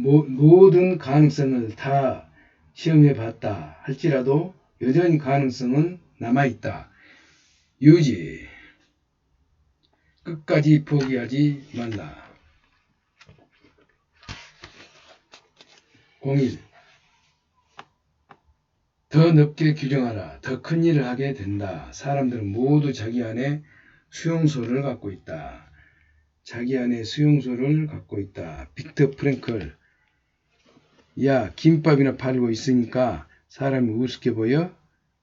모든 가능성을 다 시험해 봤다 할지라도 여전히 가능성은 남아있다. 유지. 끝까지 포기하지 말라. 01. 더 넓게 규정하라. 더 큰 일을 하게 된다. 사람들은 모두 자기 안에 수용소를 갖고 있다. 자기 안에 수용소를 갖고 있다. 빅터 프랭클. 야, 김밥이나 팔고 있으니까 사람이 우습게 보여?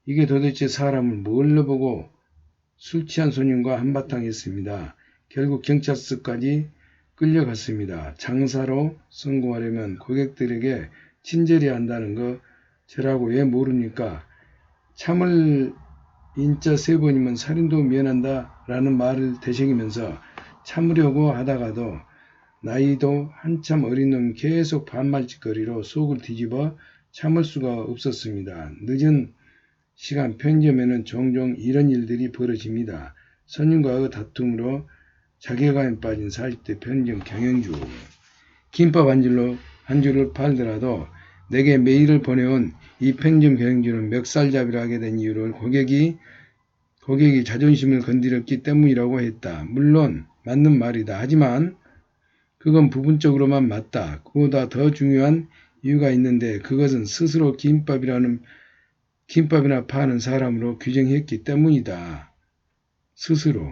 이게 도대체 사람을 뭘로 보고 술 취한 소년과 한바탕 했습니다. 결국 경찰서까지 끌려갔습니다. 장사로 성공하려면 고객들에게 친절해야 한다는 거 저라고 왜 모릅니까? 참을 인자 3번이면 살인도 면한다 라는 말을 되새기면서 참으려고 하다가도 나이도 한참 어린 놈 계속 반말짓거리로 속을 뒤집어 참을 수가 없었습니다. 늦은 시간 편의점에는 종종 이런 일들이 벌어집니다. 손님과의 다툼으로 자괴감에 빠진 40대 편의점 경영주. 김밥 한 줄을 팔더라도 내게 메일을 보내온 이 편의점 경영주는 멱살잡이를 하게 된 이유를 고객이 자존심을 건드렸기 때문이라고 했다. 물론 맞는 말이다. 하지만 그건 부분적으로만 맞다. 그보다 더 중요한 이유가 있는데 그것은 스스로 김밥이나 파는 사람으로 규정했기 때문이다. 스스로.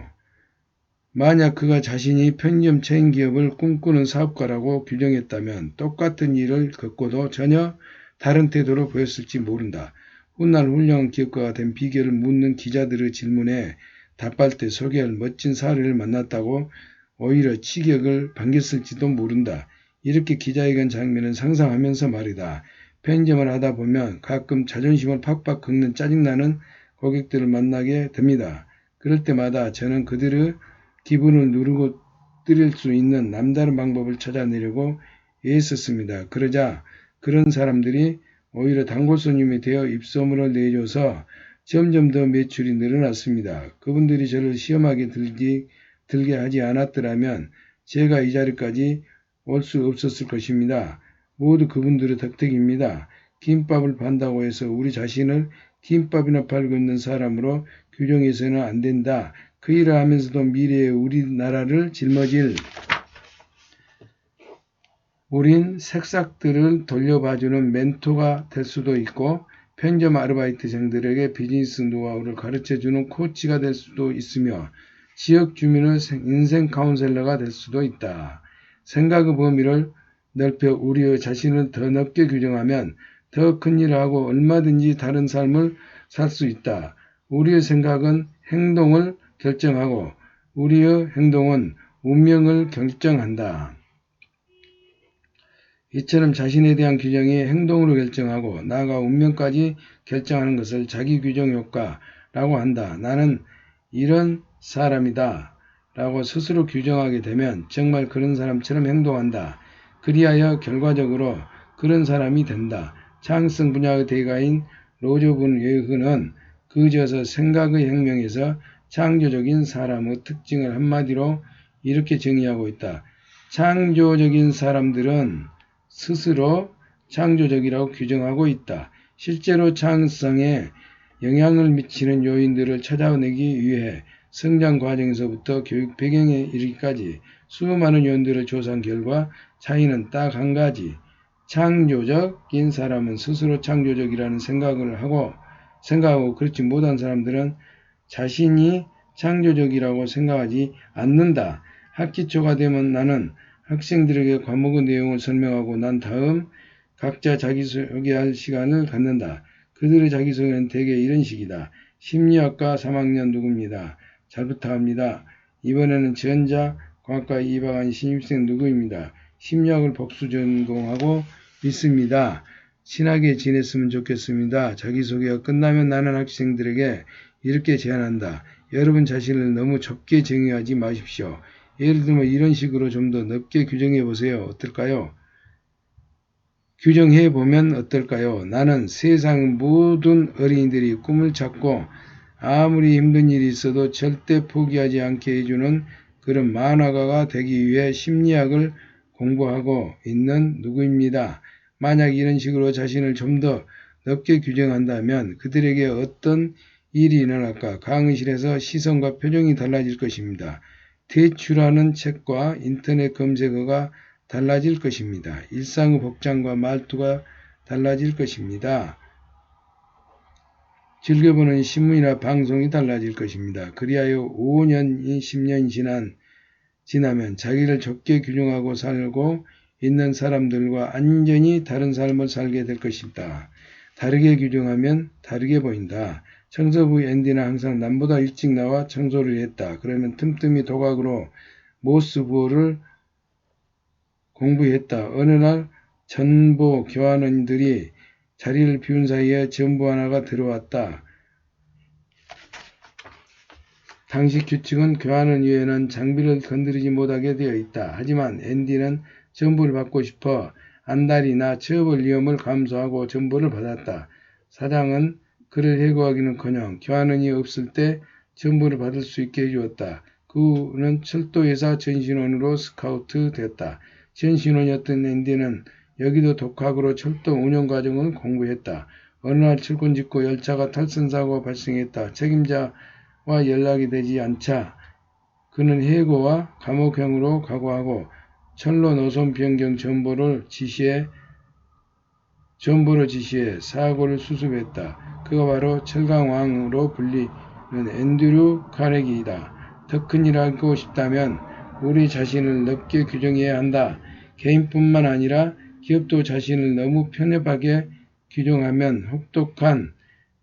만약 그가 자신이 편의점 체인 기업을 꿈꾸는 사업가라고 규정했다면 똑같은 일을 겪고도 전혀 다른 태도로 보였을지 모른다. 훗날 훌륭한 기업가가 된 비결을 묻는 기자들의 질문에 답할 때 소개할 멋진 사례를 만났다고 오히려 치격을 반겼을지도 모른다. 이렇게 기자회견 장면을 상상하면서 말이다. 편의점을 하다 보면 가끔 자존심을 팍팍 긁는 짜증나는 고객들을 만나게 됩니다. 그럴 때마다 저는 그들의 기분을 누르고 때릴 수 있는 남다른 방법을 찾아내려고 애썼습니다. 그러자 그런 사람들이 오히려 단골 손님이 되어 입소문을 내줘서 점점 더 매출이 늘어났습니다. 그분들이 저를 시험하게 들게 하지 않았더라면 제가 이 자리까지 올 수 없었을 것입니다. 모두 그분들의 덕택입니다. 김밥을 판다고 해서 우리 자신을 김밥이나 팔고 있는 사람으로 규정해서는 안 된다. 그 일을 하면서도 미래의 우리나라를 짊어질 우린 새싹들을 돌려봐주는 멘토가 될 수도 있고 편의점 아르바이트생들에게 비즈니스 노하우를 가르쳐주는 코치가 될 수도 있으며 지역 주민의 인생 카운셀러가 될 수도 있다. 생각의 범위를 넓혀 우리의 자신을 더 넓게 규정하면 더 큰 일을 하고 얼마든지 다른 삶을 살 수 있다. 우리의 생각은 행동을 결정하고 우리의 행동은 운명을 결정한다. 이처럼 자신에 대한 규정이 행동으로 결정하고 나아가 운명까지 결정하는 것을 자기규정효과라고 한다. 나는 이런 사람이다 라고 스스로 규정하게 되면 정말 그런 사람처럼 행동한다. 그리하여 결과적으로 그런 사람이 된다. 창의성 분야의 대가인 로저 분 웨흐는 그저서 생각의 혁명에서 창조적인 사람의 특징을 한마디로 이렇게 정의하고 있다. 창조적인 사람들은 스스로 창조적이라고 규정하고 있다. 실제로 창의성에 영향을 미치는 요인들을 찾아내기 위해 성장 과정에서부터 교육 배경에 이르기까지 수많은 요인들을 조사한 결과 차이는 딱 한 가지. 창조적인 사람은 스스로 창조적이라는 생각을 하고 그렇지 못한 사람들은 자신이 창조적이라고 생각하지 않는다. 학기 초가 되면 나는 학생들에게 과목의 내용을 설명하고 난 다음 각자 자기소개할 시간을 갖는다. 그들의 자기소개는 대개 이런 식이다. 심리학과 3학년 누구입니다. 잘 부탁합니다. 이번에는 전자과학과 2학년 신입생 누구입니다. 심리학을 복수 전공하고 있습니다. 친하게 지냈으면 좋겠습니다. 자기소개가 끝나면 나는 학생들에게 이렇게 제안한다. 여러분 자신을 너무 좁게 정의하지 마십시오. 예를 들면 이런 식으로 좀 더 넓게 규정해보세요. 어떨까요? 규정해보면 어떨까요? 나는 세상 모든 어린이들이 꿈을 찾고 아무리 힘든 일이 있어도 절대 포기하지 않게 해주는 그런 만화가가 되기 위해 심리학을 공부하고 있는 누구입니다. 만약 이런 식으로 자신을 좀 더 넓게 규정한다면 그들에게 어떤 일이 일어날까? 강의실에서 시선과 표정이 달라질 것입니다. 대출하는 책과 인터넷 검색어가 달라질 것입니다. 일상의 복장과 말투가 달라질 것입니다. 즐겨보는 신문이나 방송이 달라질 것입니다. 그리하여 5년이 10년이 지나면 자기를 좁게 규정하고 살고 있는 사람들과 완전히 다른 삶을 살게 될 것이다. 다르게 규정하면 다르게 보인다. 청소부 앤디는 항상 남보다 일찍 나와 청소를 했다. 그러면 틈틈이 도각으로 모스부호를 공부했다. 어느 날 전보 교환원들이 자리를 비운 사이에 전보 하나가 들어왔다. 당시 규칙은 교환원 위에는 장비를 건드리지 못하게 되어 있다. 하지만 앤디는 전보를 받고 싶어 안달이나 처벌 위험을 감수하고 전보를 받았다. 사장은 그를 해고하기는커녕 교환원이 없을 때 전보를 받을 수 있게 해주었다. 그는 철도회사 전신원으로 스카우트 됐다. 전신원이었던 앤디는 여기도 독학으로 철도 운영 과정을 공부했다. 어느 날 출근 직후 열차가 탈선사고가 발생했다. 책임자와 연락이 되지 않자 그는 해고와 감옥형으로 각오하고 철로 노선 변경 정보를 지시해 사고를 수습했다. 그가 바로 철강왕으로 불리는 앤드류 카네기이다. 더 큰 일을 하고 싶다면 우리 자신을 넓게 규정해야 한다. 개인뿐만 아니라 기업도 자신을 너무 편협하게 규정하면 혹독한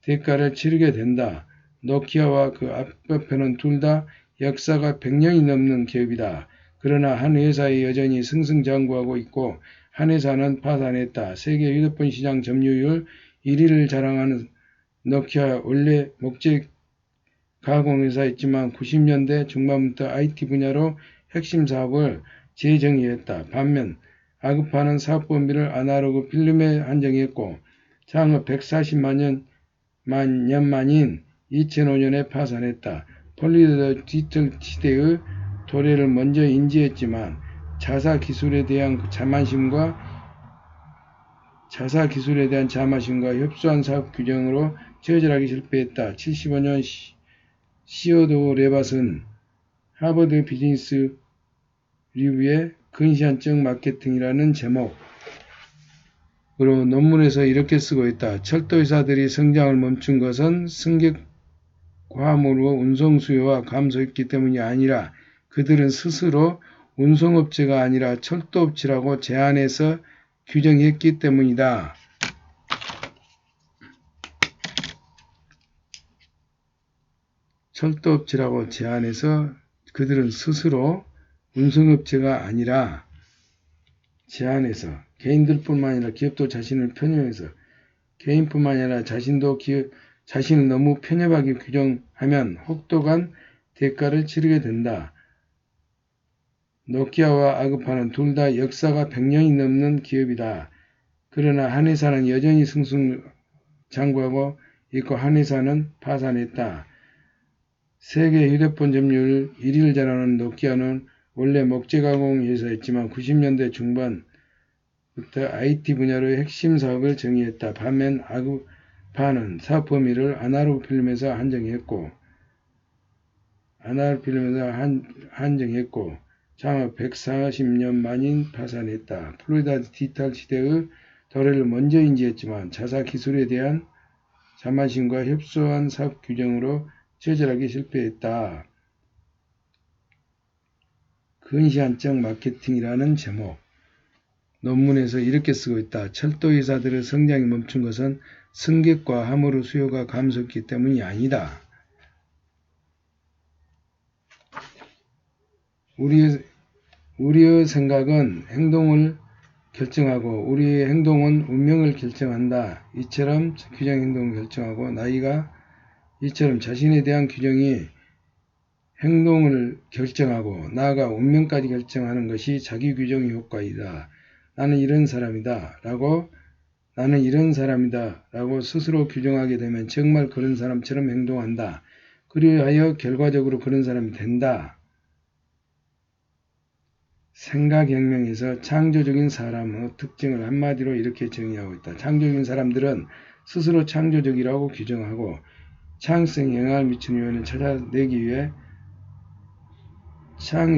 대가를 치르게 된다. 노키아와 그 아빠편은 둘 다 역사가 100년이 넘는 기업이다. 그러나 한 회사에 여전히 승승장구하고 있고 한 회사는 파산했다. 세계 휴대폰 시장 점유율 1위를 자랑하는 노키아 원래 목재 가공회사였지만 90년대 중반부터 IT 분야로 핵심 사업을 재정의했다. 반면 아그파는 사업 범위를 아날로그 필름에 한정했고 창업 140만 년 만인 2005년에 파산했다. 폴리드 디지털 시대의 도래를 먼저 인지했지만 자사 기술에 대한 자만심과 협소한 사업 규정으로 처절하게 실패했다. 75년 시어도 레밧은 하버드 비즈니스 리뷰의 근시안적 마케팅이라는 제목으로 논문에서 이렇게 쓰고 있다. 철도회사들이 성장을 멈춘 것은 승객 과함으로 운송 수요가 감소했기 때문이 아니라 그들은 스스로 운송업체가 아니라 철도업체라고 제안해서 규정했기 때문이다. 철도업체라고 제안해서 그들은 스스로 운송업체가 아니라 제안해서 개인들뿐만 아니라 기업도 자신을 편협해서 개인뿐만 아니라 자신도 자신을 너무 편협하게 규정하면 혹독한 대가를 치르게 된다. 노키아와 아그파는 둘 다 역사가 100년이 넘는 기업이다. 그러나 한 회사는 여전히 승승장구하고 있고 한 회사는 파산했다. 세계 휴대폰 점유율 1위를 자랑하는 노키아는 원래 목재 가공 회사였지만 90년대 중반부터 IT 분야로 핵심 사업을 정의했다. 반면 아그파는 사업 범위를 아날로그 필름에서 한정했고 창업 140년 만인 파산했다. 플로리다 디지털 시대의 도래를 먼저 인지했지만 자사 기술에 대한 자만심과 협소한 사업 규정으로 처절하게 실패했다. 근시안적 마케팅이라는 제목 논문에서 이렇게 쓰고 있다. 철도회사들의 성장이 멈춘 것은 승객과 화물 수요가 감소했기 때문이 아니다. 우리의 생각은 행동을 결정하고 우리의 행동은 운명을 결정한다. 이처럼 규정 행동을 결정하고 나이가 이처럼 자신에 대한 규정이 행동을 결정하고 나아가 운명까지 결정하는 것이 자기 규정의 효과이다. 나는 이런 사람이다 라고 스스로 규정하게 되면 정말 그런 사람처럼 행동한다. 그리하여 결과적으로 그런 사람이 된다. 생각혁명에서 창조적인 사람의 특징을 한마디로 이렇게 정의하고 있다. 창조적인 사람들은 스스로 창조적이라고 규정하고 창성에 영향을 미치는 요인을 찾아내기 위해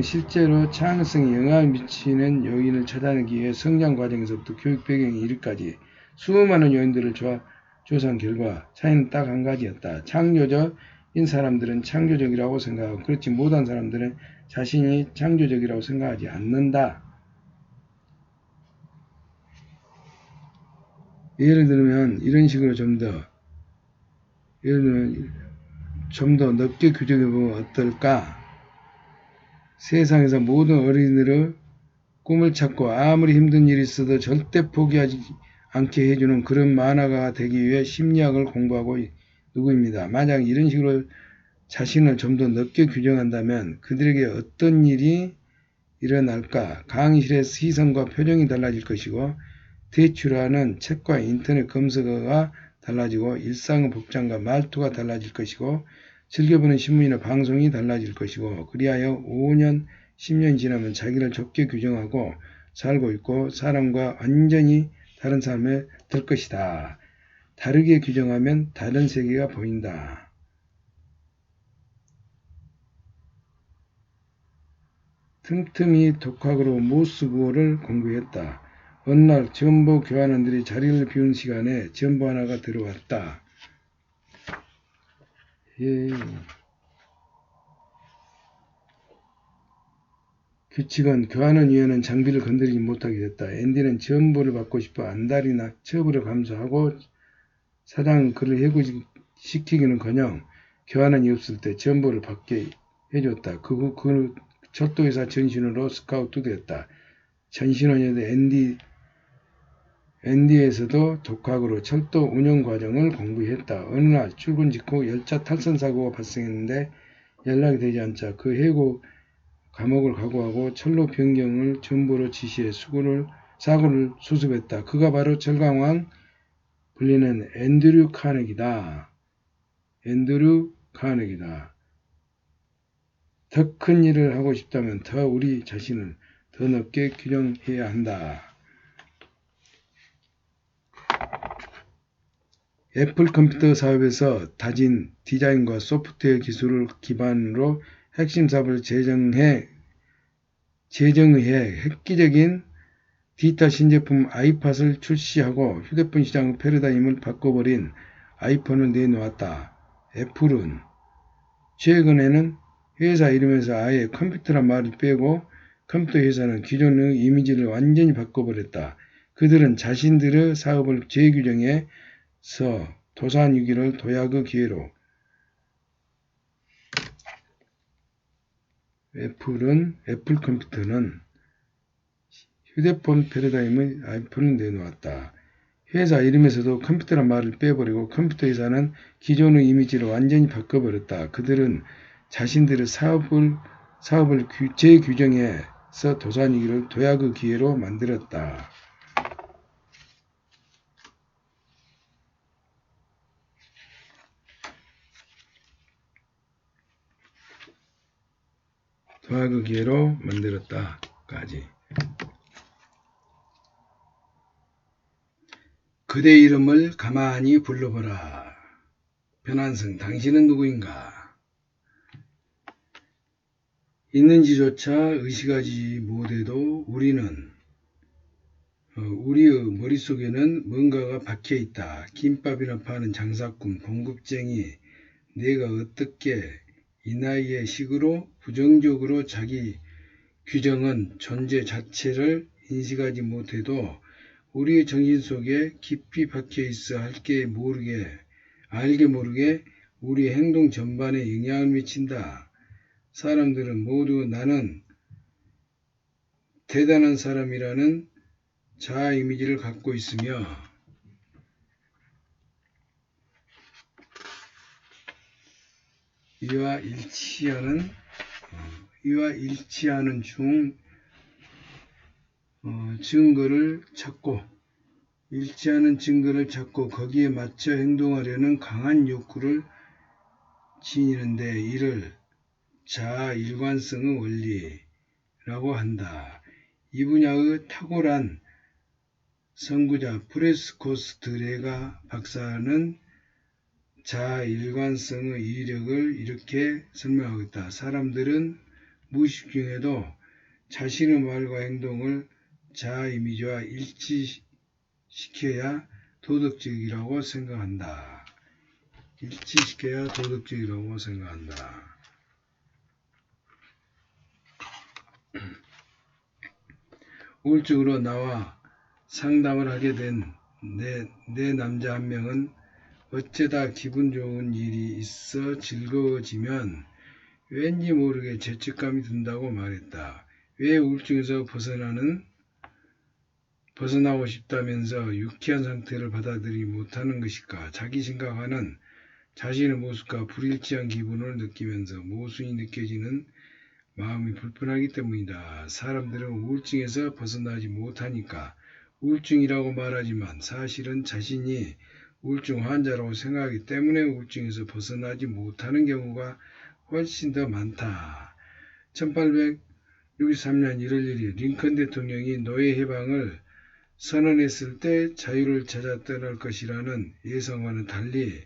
실제로 창성에 영향을 미치는 요인을 찾아내기 위해 성장 과정에서부터 교육 배경에 이르기까지 수많은 요인들을 조사한 결과 차이는 딱 한 가지였다. 창조적인 사람들은 창조적이라고 생각하고 그렇지 못한 사람들은 자신이 창조적이라고 생각하지 않는다. 예를 들면 이런 식으로 좀 더 넓게 규정해보면 어떨까? 세상에서 모든 어린이들의 꿈을 찾고 아무리 힘든 일이 있어도 절대 포기하지 않게 해주는 그런 만화가 되기 위해 심리학을 공부하고 누구입니다. 만약 이런 식으로 자신을 좀 더 넓게 규정한다면 그들에게 어떤 일이 일어날까? 강의실의 시선과 표정이 달라질 것이고 대출하는 책과 인터넷 검색어가 달라지고 일상의 복장과 말투가 달라질 것이고 즐겨보는 신문이나 방송이 달라질 것이고 그리하여 5년, 10년 지나면 자기를 좁게 규정하고 살고 있고 사람과 완전히 다른 삶이 될 것이다. 다르게 규정하면 다른 세계가 보인다. 틈틈이 독학으로 모스 구호를 공부했다. 어느 날 전보 교환원들이 자리를 비운 시간에 전보 하나가 들어왔다. 규칙은 교환원위원은 장비를 건드리지 못하게 됐다. 앤디는 전보를 받고 싶어 안달이나 처벌을 감수하고 사장은 그를 해고시키기는커녕 교환원이 없을 때 전보를 받게 해줬다. 그 후 그 철도회사 전신으로 스카우트 되었다. 전신원에도 앤디에서도 독학으로 철도 운영 과정을 공부했다. 어느 날 출근 직후 열차 탈선 사고가 발생했는데 연락이 되지 않자 그 해고 감옥을 각오하고 철로 변경을 전보로 지시해 사고를 수습했다. 그가 바로 철강왕 불리는 앤드류 카네기다. 더 큰 일을 하고 싶다면 더 우리 자신을 더 넓게 규정해야 한다. 애플 컴퓨터 사업에서 다진 디자인과 소프트웨어 기술을 기반으로 핵심 사업을 제정해 획기적인 디지털 신제품 아이팟을 출시하고 휴대폰 시장의 패러다임을 바꿔버린 아이폰을 내놓았다. 애플은 최근에는 회사 이름에서 아예 컴퓨터란 말을 빼고 컴퓨터 회사는 기존의 이미지를 완전히 바꿔버렸다. 그들은 자신들의 사업을 재규정해서 도산위기를 도약의 기회로 애플 컴퓨터는 휴대폰 패러다임의 아이폰을 내놓았다. 회사 이름에서도 컴퓨터란 말을 빼버리고 컴퓨터 회사는 기존의 이미지를 완전히 바꿔버렸다. 그들은 자신들의 사업을 재규정해서 도산위기를 도약의 기회로 만들었다. 도약의 기회로 만들었다까지. 그대 이름을 가만히 불러보라. 변환성, 당신은 누구인가? 있는지조차 의식하지 못해도 우리의 머릿속에는 뭔가가 박혀있다. 김밥이나 파는 장사꾼, 봉급쟁이, 내가 어떻게 이 나이에 식으로 부정적으로 자기 규정은 존재 자체를 인식하지 못해도 우리의 정신 속에 깊이 박혀있어 알게 모르게 우리의 행동 전반에 영향을 미친다. 사람들은 모두 나는 대단한 사람이라는 자아 이미지를 갖고 있으며 이와 일치하는 증거를 찾고 거기에 맞춰 행동하려는 강한 욕구를 지니는데 이를 자아 일관성의 원리라고 한다. 이 분야의 탁월한 선구자 프란시스코스 드레가 박사는 자아 일관성의 이력을 이렇게 설명하고 있다. 사람들은 무의식 중에도 자신의 말과 행동을 자아 이미지와 일치시켜야 도덕적이라고 생각한다. 일치시켜야 도덕적이라고 생각한다. 우울증으로 나와 상담을 하게 된 내 남자 한 명은 어쩌다 기분 좋은 일이 있어 즐거워지면 왠지 모르게 죄책감이 든다고 말했다. 왜 우울증에서 벗어나고 싶다면서 유쾌한 상태를 받아들이지 못하는 것일까? 자기 생각하는 자신의 모습과 불일치한 기분을 느끼면서 모순이 느껴지는 마음이 불편하기 때문이다. 사람들은 우울증에서 벗어나지 못하니까 우울증이라고 말하지만 사실은 자신이 우울증 환자라고 생각하기 때문에 우울증에서 벗어나지 못하는 경우가 훨씬 더 많다. 1863년 1월 1일 링컨 대통령이 노예 해방을 선언했을 때 자유를 찾아 떠날 것이라는 예상과는 달리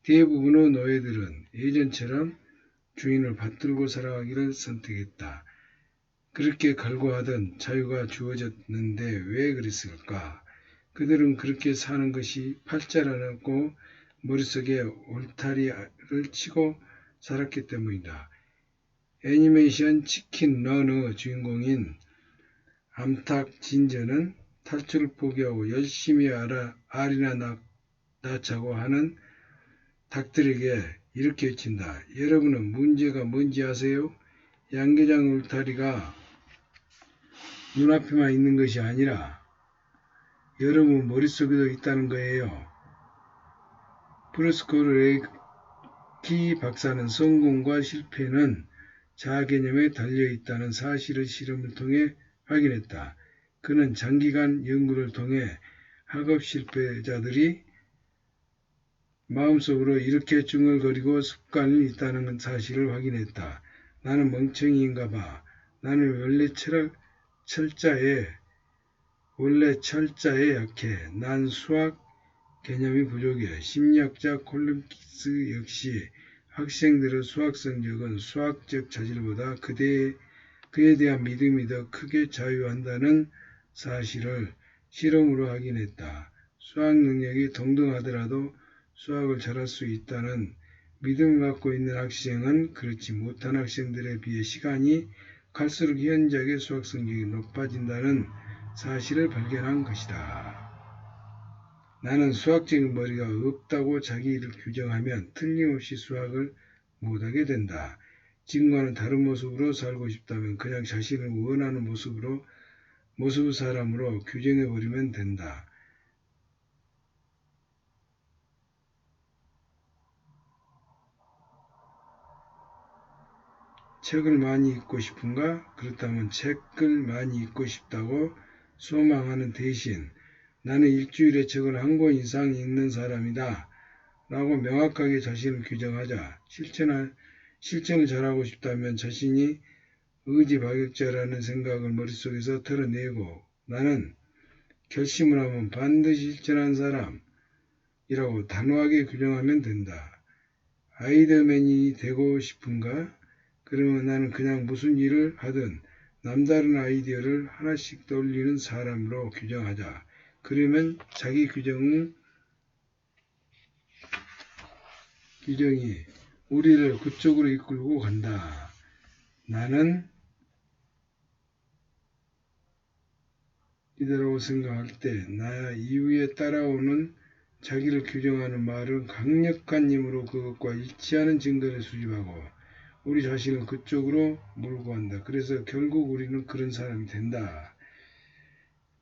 대부분의 노예들은 예전처럼 주인을 받들고 살아가기를 선택했다. 그렇게 갈구하던 자유가 주어졌는데 왜 그랬을까? 그들은 그렇게 사는 것이 팔자라고 머릿속에 울타리를 치고 살았기 때문이다. 애니메이션 치킨 런의 주인공인 암탉 진저는 탈출을 포기하고 열심히 알이나 낳자고 하는 닭들에게 이렇게 외친다. 여러분은 문제가 뭔지 아세요? 양계장 울타리가 눈앞에만 있는 것이 아니라 여러분 머릿속에도 있다는 거예요. 프란시스코스 레키 박사는 성공과 실패는 자아 개념에 달려있다는 사실을 실험을 통해 확인했다. 그는 장기간 연구를 통해 학업 실패자들이 마음속으로 이렇게 중얼거리고 습관이 있다는 사실을 확인했다. 나는 멍청이인가 봐. 나는 원래 철자에 약해. 난 수학 개념이 부족해. 심리학자 콜럼키스 역시 학생들의 수학 성적은 수학적 자질보다 그에 대한 믿음이 더 크게 좌우한다는 사실을 실험으로 확인했다. 수학 능력이 동등하더라도 수학을 잘할 수 있다는 믿음을 갖고 있는 학생은 그렇지 못한 학생들에 비해 시간이 갈수록 현저하게 수학 성적이 높아진다는 사실을 발견한 것이다. 나는 수학적인 머리가 없다고 자기를 규정하면 틀림없이 수학을 못하게 된다. 지금과는 다른 모습으로 살고 싶다면 그냥 자신을 원하는 모습의 사람으로 규정해버리면 된다. 책을 많이 읽고 싶은가? 그렇다면 책을 많이 읽고 싶다고 소망하는 대신 나는 일주일에 책을 한 권 이상 읽는 사람이다 라고 명확하게 자신을 규정하자. 실천을 잘하고 싶다면 자신이 의지박약자라는 생각을 머릿속에서 털어내고 나는 결심을 하면 반드시 실천한 사람이라고 단호하게 규정하면 된다. 아이디어맨이 되고 싶은가? 그러면 나는 그냥 무슨 일을 하든 남다른 아이디어를 하나씩 떠올리는 사람으로 규정하자. 그러면 자기 규정이 우리를 그쪽으로 이끌고 간다. 나는 이대로 생각할 때 나 이후에 따라오는 자기를 규정하는 말은 강력한 힘으로 그것과 일치하는 증거를 수집하고 우리 자신을 그쪽으로 몰고 간다. 그래서 결국 우리는 그런 사람이 된다.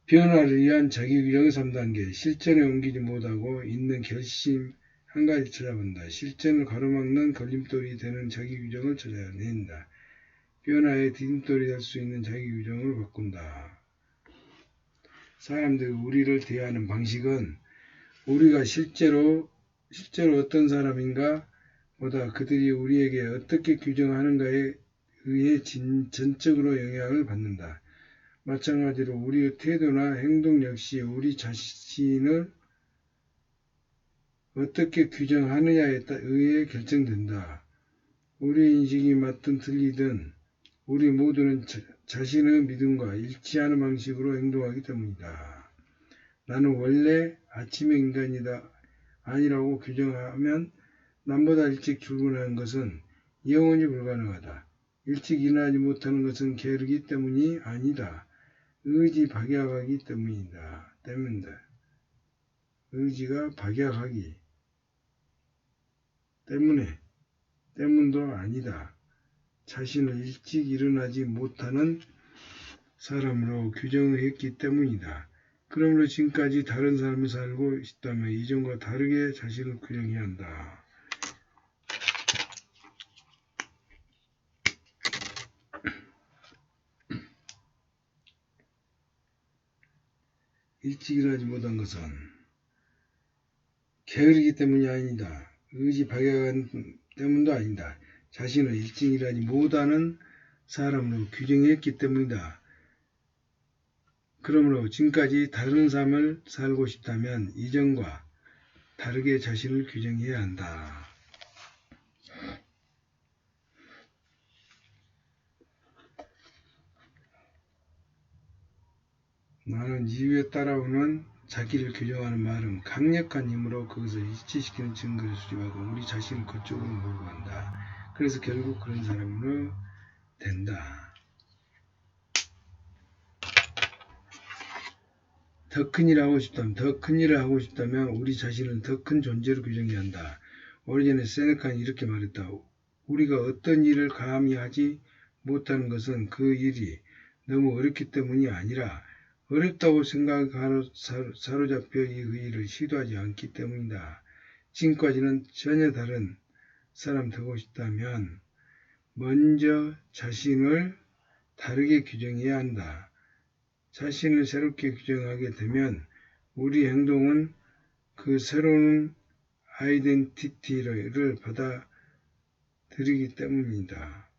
변화를 위한 자기 규정의 3단계. 실천에 옮기지 못하고 있는 결심 한 가지 찾아본다. 실천을 가로막는 걸림돌이 되는 자기 규정을 찾아낸다. 변화에 디딤돌이 될 수 있는 자기 규정을 바꾼다. 사람들이 우리를 대하는 방식은 우리가 실제로 어떤 사람인가 보다 그들이 우리에게 어떻게 규정하는가에 의해 전적으로 영향을 받는다. 마찬가지로 우리의 태도나 행동 역시 우리 자신을 어떻게 규정하느냐에 의해 결정된다. 우리 인식이 맞든 틀리든 우리 모두는 자신의 믿음과 일치하는 방식으로 행동하기 때문이다. 나는 원래 아침의 인간이다 아니라고 규정하면 남보다 일찍 출근하는 것은 영원히 불가능하다. 일찍 일어나지 못하는 것은 게으르기 때문이 아니다. 의지 박약하기 때문이다. 의지가 박약하기 때문도 아니다. 자신을 일찍 일어나지 못하는 사람으로 규정했기 때문이다. 그러므로 지금까지 다른 삶을 살고 있다면 이전과 다르게 자신을 규정해야 한다. 일찍 일어나지 못한 것은 게으르기 때문이 아니다. 의지 박약한 때문도 아니다. 자신을 일찍 일어나지 못하는 사람으로 규정했기 때문이다. 그러므로 지금까지 다른 삶을 살고 싶다면 이전과 다르게 자신을 규정해야 한다. 나는 이유에 따라오는 자기를 규정하는 말은 강력한 힘으로 그것을 일치시키는 증거를 수집하고 우리 자신을 그쪽으로 몰고 간다. 그래서 결국 그런 사람으로 된다. 더 큰 일을 하고 싶다면 우리 자신을 더 큰 존재로 규정해야 한다. 오래전에 세네카는 이렇게 말했다. 우리가 어떤 일을 감히 하지 못하는 것은 그 일이 너무 어렵기 때문이 아니라 어렵다고 생각하러 사로잡혀 그 일을 시도하지 않기 때문이다. 지금까지는 전혀 다른 사람 되고 싶다면 먼저 자신을 다르게 규정해야 한다. 자신을 새롭게 규정하게 되면 우리 행동은 그 새로운 아이덴티티를 받아들이기 때문이다.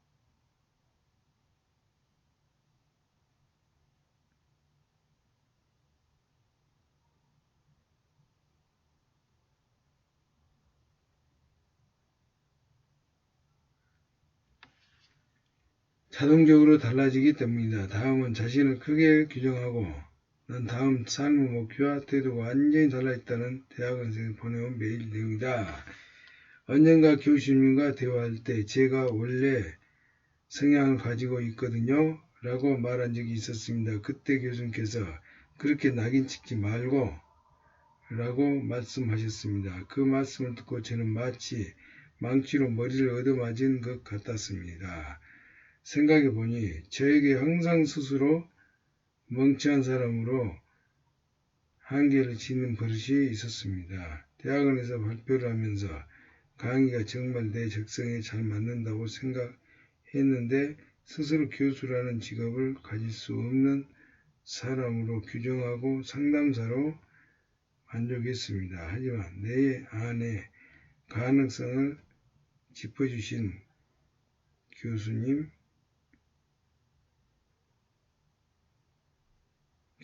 자동적으로 달라지기 때문이다. 다음은 자신을 크게 규정하고 난 다음 삶의 목표와 태도가 완전히 달라졌다는 대학원생이 보내온 메일 내용이다. 언젠가 교수님과 대화할 때 제가 원래 성향을 가지고 있거든요 라고 말한 적이 있었습니다. 그때 교수님께서 그렇게 낙인 찍지 말고 라고 말씀하셨습니다. 그 말씀을 듣고 저는 마치 망치로 머리를 얻어맞은 것 같았습니다. 생각해보니 저에게 항상 스스로 멍청한 사람으로 한계를 짓는 버릇이 있었습니다. 대학원에서 발표를 하면서 강의가 정말 내 적성에 잘 맞는다고 생각했는데 스스로 교수라는 직업을 가질 수 없는 사람으로 규정하고 상담사로 만족했습니다. 하지만 내 안의 가능성을 짚어주신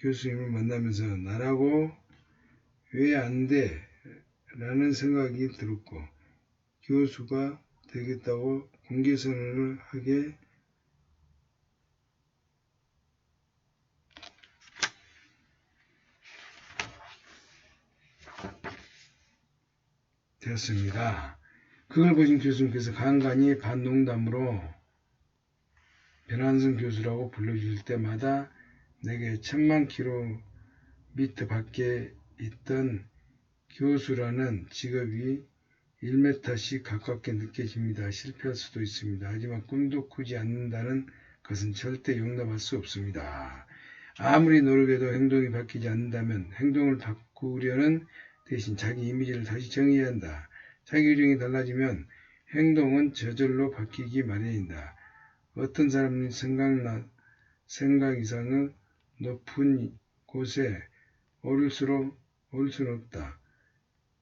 교수님을 만나면서 나라고 왜 안 돼? 라는 생각이 들었고 교수가 되겠다고 공개선언을 하게 되었습니다. 그걸 보신 교수님께서 간간히 반농담으로 변환성 교수라고 불러줄 때마다 내게 1000만 킬로미터 밖에 있던 교수라는 직업이 1m씩 가깝게 느껴집니다. 실패할 수도 있습니다. 하지만 꿈도 꾸지 않는다는 것은 절대 용납할 수 없습니다. 아무리 노력해도 행동이 바뀌지 않는다면 행동을 바꾸려는 대신 자기 이미지를 다시 정의해야 한다. 자기 규정이 달라지면 행동은 저절로 바뀌기 마련이다. 어떤 사람은 생각 이상의 높은 곳에 오를 수는 없다.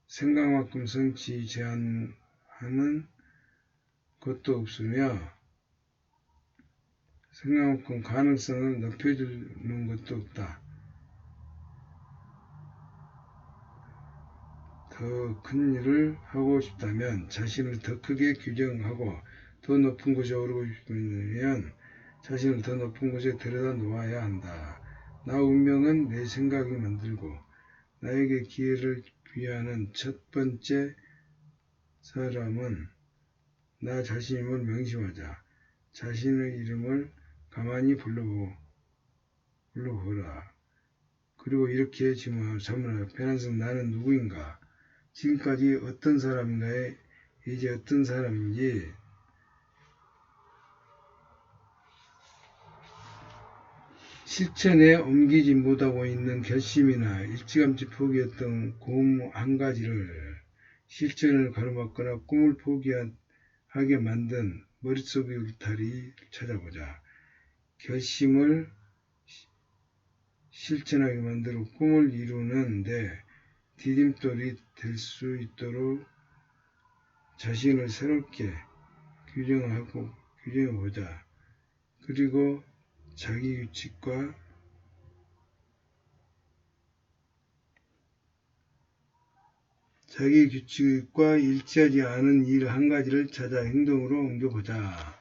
생각만큼 성취 제한하는 것도 없으며 생각만큼 가능성을 높여주는 것도 없다. 더 큰 일을 하고 싶다면 자신을 더 크게 규정하고 더 높은 곳에 오르고 싶으면 자신을 더 높은 곳에 들여다 놓아야 한다. 나 운명은 내 생각이 만들고 나에게 기회를 부여하는 첫 번째 사람은 나 자신임을 명심하자. 자신의 이름을 가만히 불러보라. 그리고 이렇게 질문하라. 변한성 나는 누구인가? 지금까지 어떤 사람인가에 이제 어떤 사람인지 실천에 옮기지 못하고 있는 결심이나 일찌감치 포기했던 고움 한 가지를 실천을 가로막거나 꿈을 포기하게 만든 머릿속의 울타리 찾아보자. 결심을 실천하게 만들어 꿈을 이루는데 디딤돌이 될 수 있도록 자신을 새롭게 규정해보자. 그리고 자기 규칙과 일치하지 않은 일 한 가지를 찾아 행동으로 옮겨보자.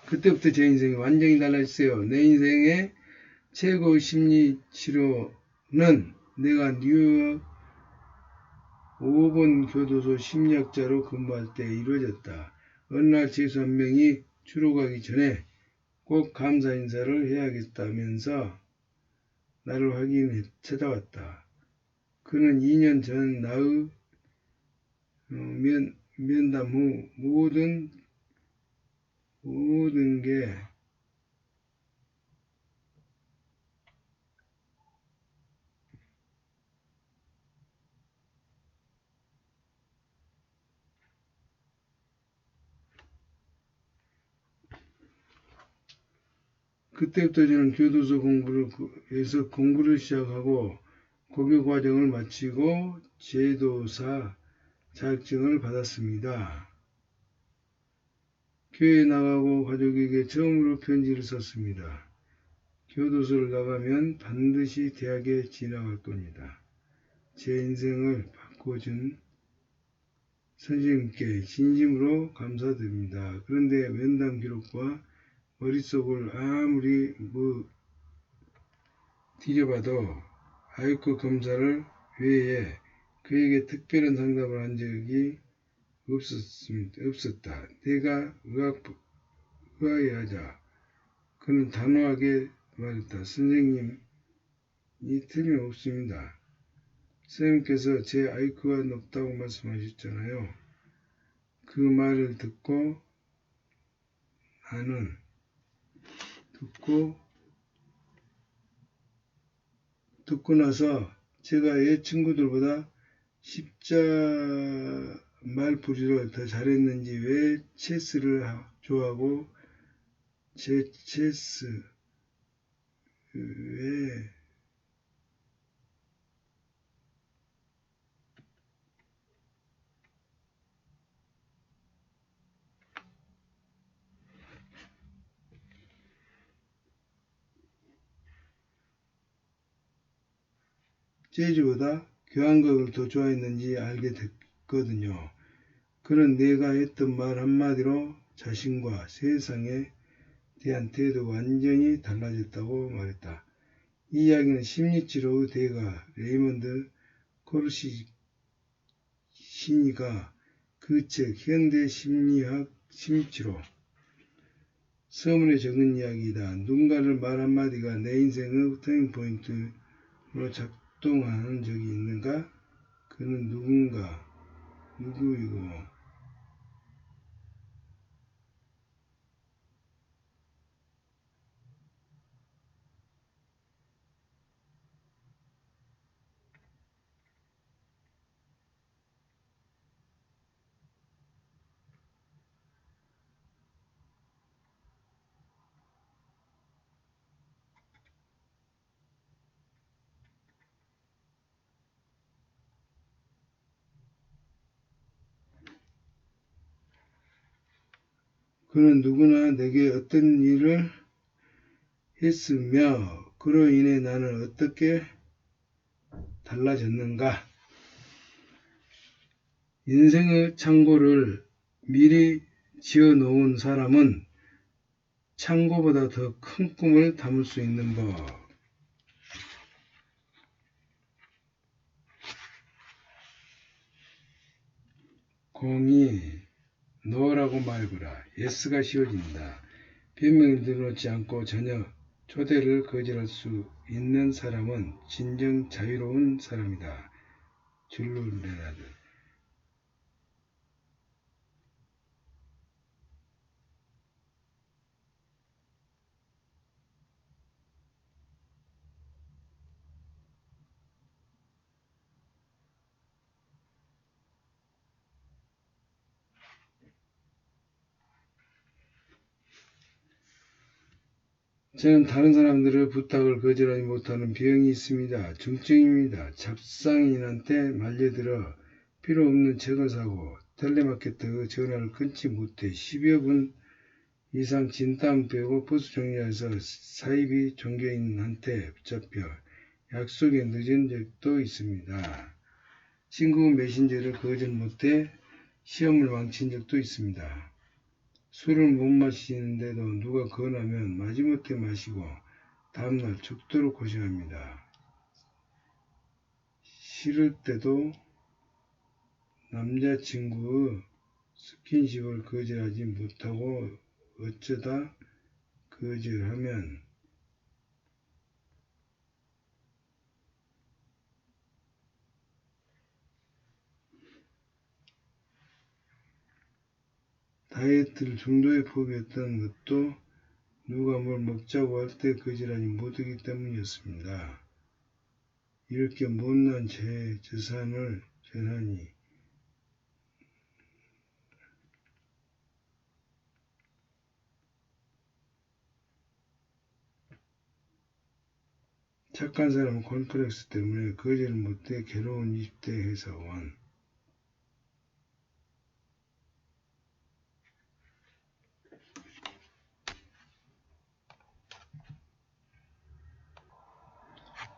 그때부터 제 인생이 완전히 달라졌어요. 내 인생의 최고 심리치료는 내가 뉴욕 5번 교도소 심리학자로 근무할 때 이루어졌다. 어느 날 죄수 한 명이 추록하기 전에 꼭 감사 인사를 해야겠다면서 나를 확인해 찾아왔다. 그는 2년 전 나의 면담 후 모든 게 그때부터 저는 교도소 공부를 시작하고 고교 과정을 마치고 제도사 자격증을 받았습니다. 교회에 나가고 가족에게 처음으로 편지를 썼습니다. 교도소를 나가면 반드시 대학에 진학할 겁니다. 제 인생을 바꿔준 선생님께 진심으로 감사드립니다. 그런데 면담 기록과 머릿속을 아무리 뒤져봐도 IQ 검사를 외에 그에게 특별한 상담을 한 적이 없었다. 내가 의아해 하자. 그는 단호하게 말했다. 선생님이 틀림없습니다. 선생님께서 제 IQ가 높다고 말씀하셨잖아요. 그 말을 듣고 나서 제가 옛 친구들보다 십자 말풀이를 더 잘했는지 왜 체스를 좋아하고 제 체스 왜 재즈보다 교향곡을 더 좋아했는지 알게 됐거든요. 그는 내가 했던 말 한마디로 자신과 세상에 대한 태도가 완전히 달라졌다고 말했다. 이 이야기는 심리치료의 대가 레이먼드 코르시니가 그 책 현대 심리학 심리치료 서문에 적은 이야기이다. 누군가를 말 한마디가 내 인생의 터닝포인트로 작동한 적이 있는가? 그는 누구이고 그는 누구나 내게 어떤 일을 했으며 그로 인해 나는 어떻게 달라졌는가? 인생의 창고를 미리 지어 놓은 사람은 창고보다 더 큰 꿈을 담을 수 있는 법. 공이 너라고 말거라. 예스가 씌워진다. 변명을 들어놓지 않고 전혀 초대를 거절할 수 있는 사람은 진정 자유로운 사람이다. 줄루 레나드. 저는 다른 사람들의 부탁을 거절하지 못하는 병이 있습니다. 중증입니다. 잡상인한테 말려들어 필요 없는 책을 사고 텔레마케터 전화를 끊지 못해 10여 분 이상 진땀 빼고 버스 정류장에서 사이비 종교인한테 붙잡혀 약속에 늦은 적도 있습니다. 친구 메신저를 거절 못해 시험을 망친 적도 있습니다. 술을 못 마시는데도 누가 권하면 마지못해 마시고 다음날 죽도록 고생합니다. 싫을 때도 남자친구의 스킨십을 거절하지 못하고 어쩌다 거절하면 다이어트를 중도에 포기했던 것도 누가 뭘 먹자고 할 때 거절하지 못하기 때문이었습니다. 이렇게 못난 제 재산을 전하니 착한 사람은 콤플렉스 때문에 거절 못해 괴로운 20대 회사원.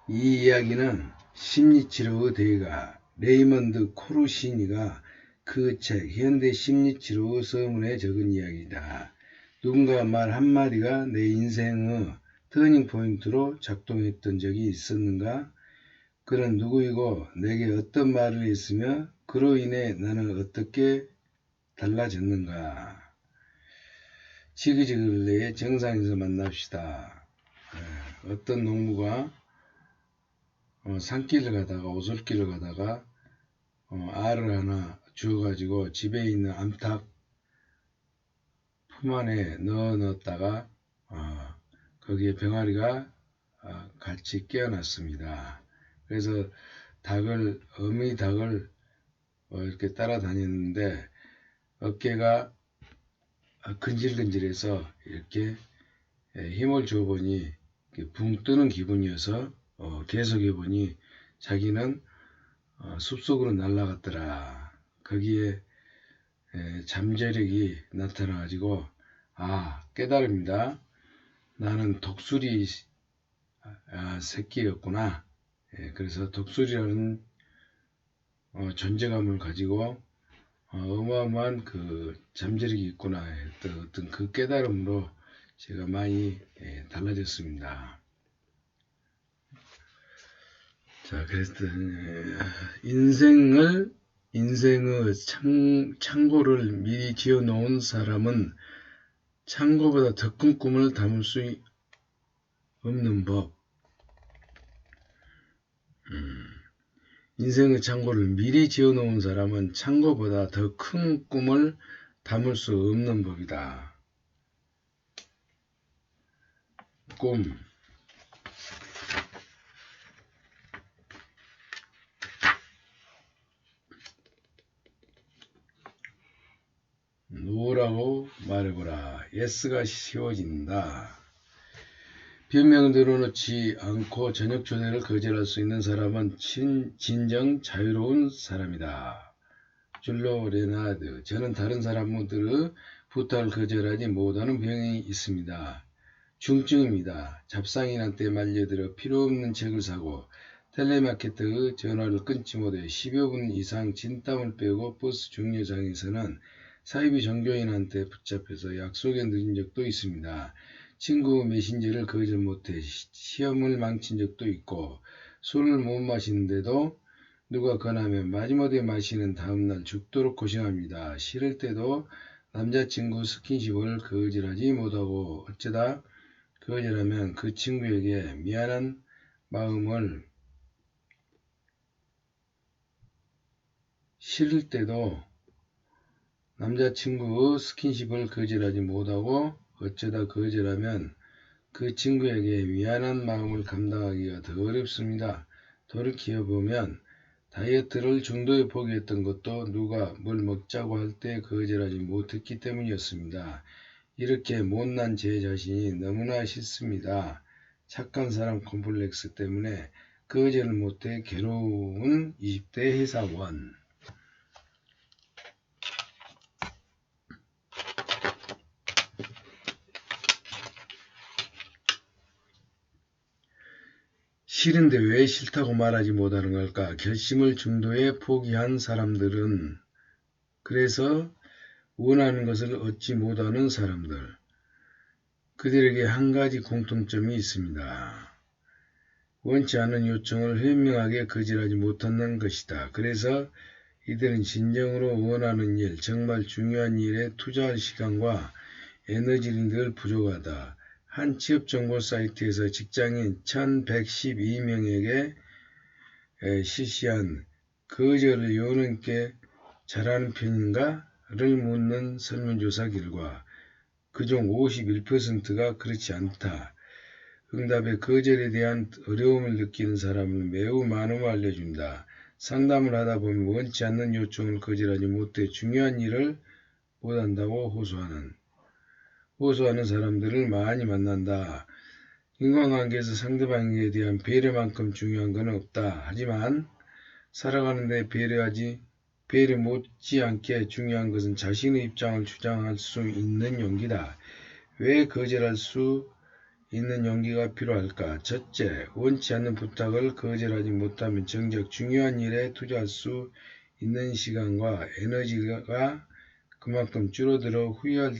이 이야기는 심리치료의 대가 레이먼드 코르시니가 그 책 현대 심리치료의 서문에 적은 이야기다. 누군가 말 한마디가 내 인생의 터닝포인트로 작동했던 적이 있었는가? 그는 누구이고 내게 어떤 말을 했으며 그로 인해 나는 어떻게 달라졌는가? 지그지글레의 정상에서 만납시다. 어떤 농부가 산길을 가다가 오솔길을 가다가 알을 하나 주워가지고 집에 있는 암탉 품 안에 넣었다가 거기에 병아리가 같이 깨어났습니다. 그래서 어미 닭을 이렇게 따라다녔는데 어깨가 근질근질해서 이렇게 힘을 줘보니 붕 뜨는 기분이어서 계속해보니 자기는 숲속으로 날아갔더라. 거기에 잠재력이 나타나가지고 깨달습니다. 나는 독수리 새끼였구나. 그래서 독수리라는 존재감을 가지고 어마어마한 그 잠재력이 있구나 했던 어떤 그 깨달음으로 제가 많이 달라졌습니다. 자, 그래서 인생의 창고를 미리 지어 놓은 사람은 창고보다 더 큰 꿈을 담을 수 없는 법. 인생의 창고를 미리 지어 놓은 사람은 창고보다 더 큰 꿈을 담을 수 없는 법이다. 꿈. 노라고 말해보라. 예스가 씌워진다. 변명을 늘어놓지 않고 저녁 초대를 거절할 수 있는 사람은 진정 자유로운 사람이다. 줄로 레나드. 저는 다른 사람들의 부탁을 거절하지 못하는 병이 있습니다. 중증입니다. 잡상인한 테 말려들어 필요없는 책을 사고 텔레마케터 전화를 끊지 못해 10여 분 이상 진땀을 빼고 버스 정류장에서는 사이비 종교인한테 붙잡혀서 약속에 늦은 적도 있습니다. 친구 메신저를 거절 못해 시험을 망친 적도 있고 술을 못 마시는데도 누가 권하면 마지못해 마시는 다음날 죽도록 고생합니다. 싫을 때도 남자친구 스킨십을 거절하지 못하고 어쩌다 거절하면 그 친구에게 미안한 마음을 싫을 때도 남자친구 스킨십을 거절하지 못하고 어쩌다 거절하면 그 친구에게 미안한 마음을 감당하기가 더 어렵습니다. 돌이켜보면 다이어트를 중도에 포기했던 것도 누가 뭘 먹자고 할 때 거절하지 못했기 때문이었습니다. 이렇게 못난 제 자신이 너무나 싫습니다. 착한 사람 콤플렉스 때문에 거절을 못해 괴로운 20대 회사원. 싫은데 왜 싫다고 말하지 못하는 걸까? 결심을 중도에 포기한 사람들은, 그래서 원하는 것을 얻지 못하는 사람들, 그들에게 한 가지 공통점이 있습니다. 원치 않는 요청을 현명하게 거절하지 못하는 것이다. 그래서 이들은 진정으로 원하는 일, 정말 중요한 일에 투자할 시간과 에너지는 늘 부족하다. 한 취업정보 사이트에서 직장인 1112명에게 실시한 거절을 요원께 잘하는 편인가? 를 묻는 설문조사 결과 그중 51%가 그렇지 않다. 응답에 거절에 대한 어려움을 느끼는 사람은 매우 많음을 알려준다. 상담을 하다 보면 원치 않는 요청을 거절하지 못해 중요한 일을 못한다고 호소하는 사람들을 많이 만난다. 인간관계에서 상대방에 대한 배려만큼 중요한 건 없다. 하지만 살아가는데 배려 못지않게 중요한 것은 자신의 입장을 주장할 수 있는 용기다. 왜 거절할 수 있는 용기가 필요할까? 첫째, 원치 않는 부탁을 거절하지 못하면 정작 중요한 일에 투자할 수 있는 시간과 에너지가 그만큼 줄어들어 후회할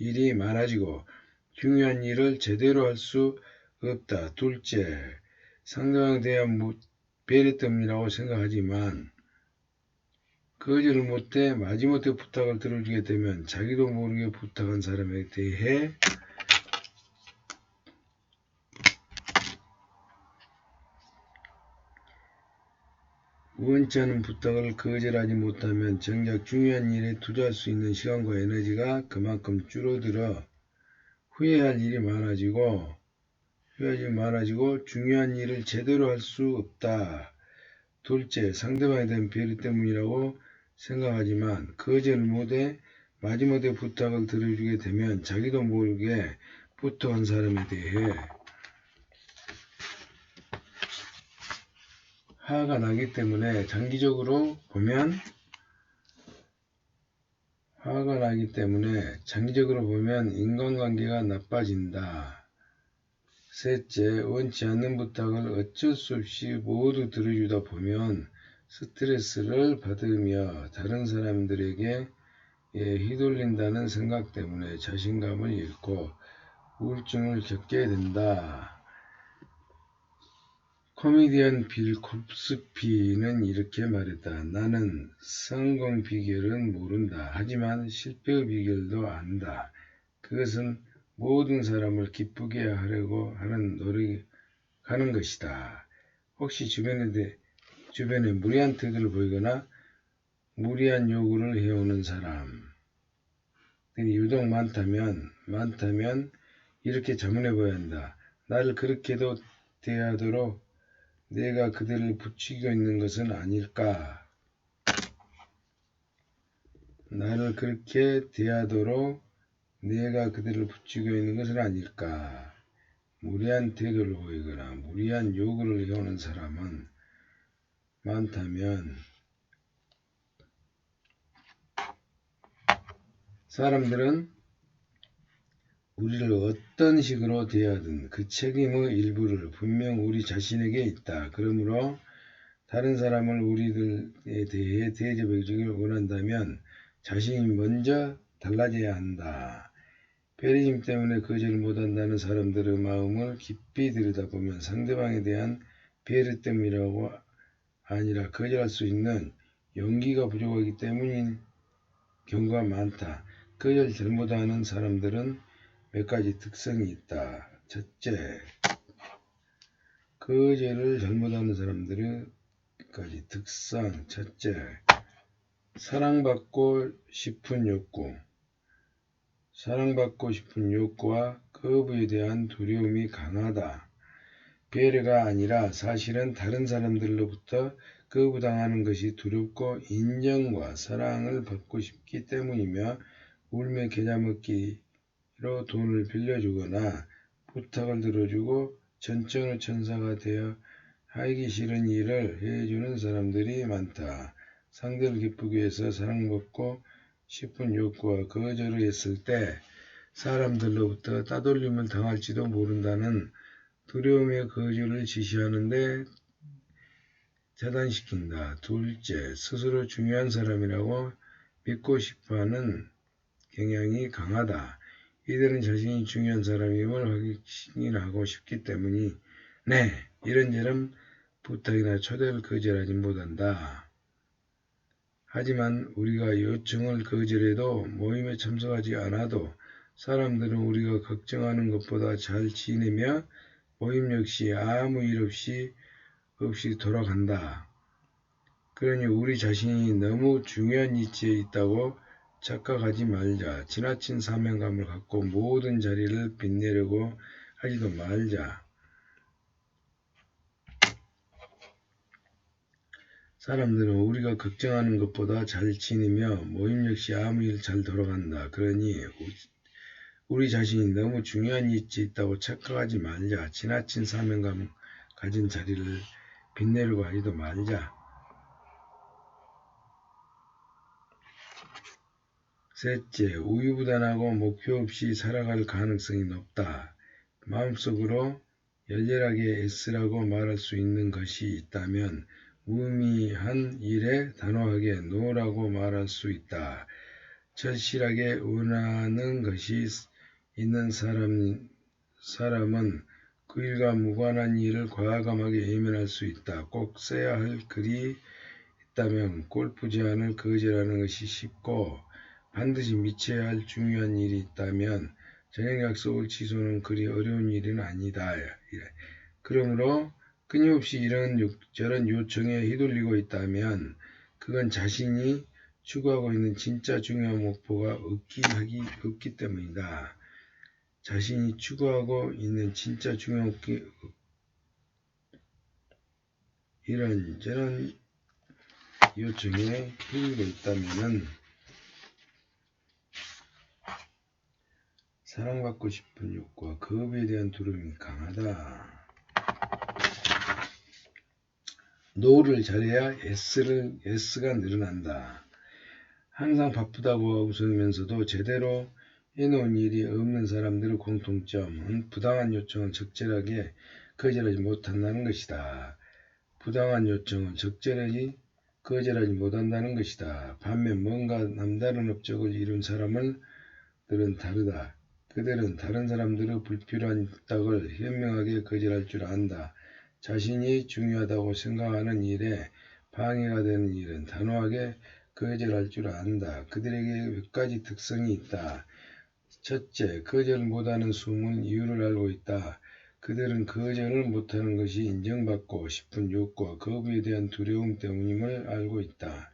일이 많아지고 중요한 일을 제대로 할 수 없다. 둘째, 상대방에 대한 배려 때문이라고 생각하지만 거절을 못해 마지못해 부탁을 들어주게 되면 자기도 모르게 부탁한 사람에 대해 원치 않은 부탁을 거절하지 못하면 정작 중요한 일에 투자할 수 있는 시간과 에너지가 그만큼 줄어들어 후회할 일이 많아지고 중요한 일을 제대로 할 수 없다. 둘째, 상대방에 대한 배려 때문이라고 생각하지만 거절을 못해 마지못해 부탁을 들어주게 되면 자기도 모르게 부탁한 사람에 대해 화가 나기 때문에 장기적으로 보면 인간관계가 나빠진다. 셋째, 원치 않는 부탁을 어쩔 수 없이 모두 들어주다 보면 스트레스를 받으며 다른 사람들에게 휘둘린다는 생각 때문에 자신감을 잃고 우울증을 겪게 된다. 코미디언 빌 코스피는 이렇게 말했다. 나는 성공 비결은 모른다. 하지만 실패의 비결도 안다. 그것은 모든 사람을 기쁘게 하려고 하는 노력하는 것이다. 혹시 주변에 무리한 태도를 보이거나 무리한 요구를 해오는 사람들이 유독 많다면 이렇게 자문해 보아야 한다. 나를 그렇게도 대하도록 내가 그들을 부추기고 있는 것은 아닐까? 나를 그렇게 대하도록 내가 그들을 부추기고 있는 것은 아닐까? 무리한 태도를 보이거나 무리한 요구를 해오는 사람은 많다면 사람들은 우리를 어떤 식으로 대하든 그 책임의 일부를 분명 우리 자신에게 있다. 그러므로 다른 사람을 우리들에 대해 대접해주길 원한다면 자신이 먼저 달라져야 한다. 페리즘 때문에 거절을 못한다는 사람들의 마음을 깊이 들여다보면 상대방에 대한 배려 때문이라고 아니라 거절할 수 있는 용기가 부족하기 때문인 경우가 많다. 거절 잘못하는 사람들은 몇 가지 특성이 있다. 첫째, 거절을 잘못하는 사람들의 몇 가지 특성. 첫째, 사랑받고 싶은 욕구. 사랑받고 싶은 욕구와 거부에 대한 두려움이 강하다. 배려가 아니라 사실은 다른 사람들로부터 거부당하는 것이 두렵고 인정과 사랑을 받고 싶기 때문이며 울며 겨자 먹기로 돈을 빌려주거나 부탁을 들어주고 전천후 천사가 되어 하기 싫은 일을 해주는 사람들이 많다. 상대를 기쁘기 위해서 사랑받고 싶은 욕구와 거절을 했을 때 사람들로부터 따돌림을 당할지도 모른다는 두려움의 거절을 지시하는데 차단시킨다. 둘째, 스스로 중요한 사람이라고 믿고 싶어하는 경향이 강하다. 이들은 자신이 중요한 사람임을 확인하고 싶기 때문이 이런저런 부탁이나 초대를 거절하지 못한다. 하지만 우리가 요청을 거절해도 모임에 참석하지 않아도 사람들은 우리가 걱정하는 것보다 잘 지내며 모임 역시 아무 일 없이 돌아간다. 그러니 우리 자신이 너무 중요한 위치에 있다고 착각하지 말자. 지나친 사명감을 갖고 모든 자리를 빛내려고 하지도 말자. 사람들은 우리가 걱정하는 것보다 잘 지내며 모임 역시 아무 일 잘 돌아간다. 그러니 우리 자신이 너무 중요한 위치에 있다고 착각하지 말자. 지나친 사명감 가진 자리를 빛내려고 하지도 말자. 셋째, 우유부단하고 목표 없이 살아갈 가능성이 높다. 마음속으로 열렬하게 애쓰라고 말할 수 있는 것이 있다면 무의미한 일에 단호하게 노라고 말할 수 있다. 절실하게 원하는 것이 있는 사람은 그 일과 무관한 일을 과감하게 예면할 수 있다. 꼭 써야 할 글이 있다면 골프 제안을 거절하는 것이 쉽고 반드시 미쳐야 할 중요한 일이 있다면 저녁 약속을 취소하는 그리 어려운 일은 아니다. 그러므로 끊임없이 이런저런 요청에 휘둘리고 있다면 그건 자신이 추구하고 있는 진짜 중요한 목표가 없기 때문이다. 자신이 추구하고 있는 진짜 중요한 목표, 이런저런 요청에 휘둘리고 있다면 사랑받고 싶은 욕구와 거부에 대한 두려움이 강하다. 노를 잘해야 S가 늘어난다. 항상 바쁘다고 웃으면서도 제대로 해놓은 일이 없는 사람들의 공통점은 부당한 요청을 적절하게 거절하지 못한다는 것이다. 부당한 요청은 적절하게 거절하지 못한다는 것이다. 반면 뭔가 남다른 업적을 이룬 사람들은 다르다. 그들은 다른 사람들의 불필요한 부탁을 현명하게 거절할 줄 안다. 자신이 중요하다고 생각하는 일에 방해가 되는 일은 단호하게 거절할 줄 안다. 그들에게 몇 가지 특성이 있다. 첫째, 거절 못하는 숨은 이유를 알고 있다. 그들은 거절을 못하는 것이 인정받고 싶은 욕구와 거부에 대한 두려움 때문임을 알고 있다.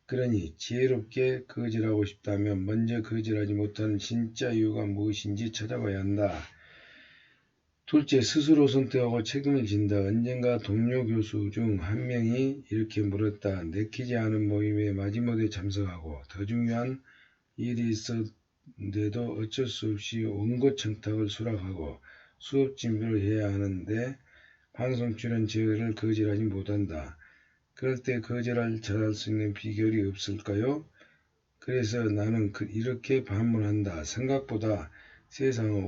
그러니 지혜롭게 거절하고 싶다면 먼저 거절하지 못하는 진짜 이유가 무엇인지 찾아봐야 한다. 둘째, 스스로 선택하고 책임을 진다. 언젠가 동료 교수 중 한 명이 이렇게 물었다. 내키지 않은 모임에 마지못해 참석하고 더 중요한 일이 있었는데도 어쩔 수 없이 원고 청탁을 수락하고 수업 준비를 해야 하는데 방송 출연 제의를 거절하지 못한다. 그럴 때 거절을 잘할 수 있는 비결이 없을까요? 그래서 나는 이렇게 반문한다. 생각보다 세상은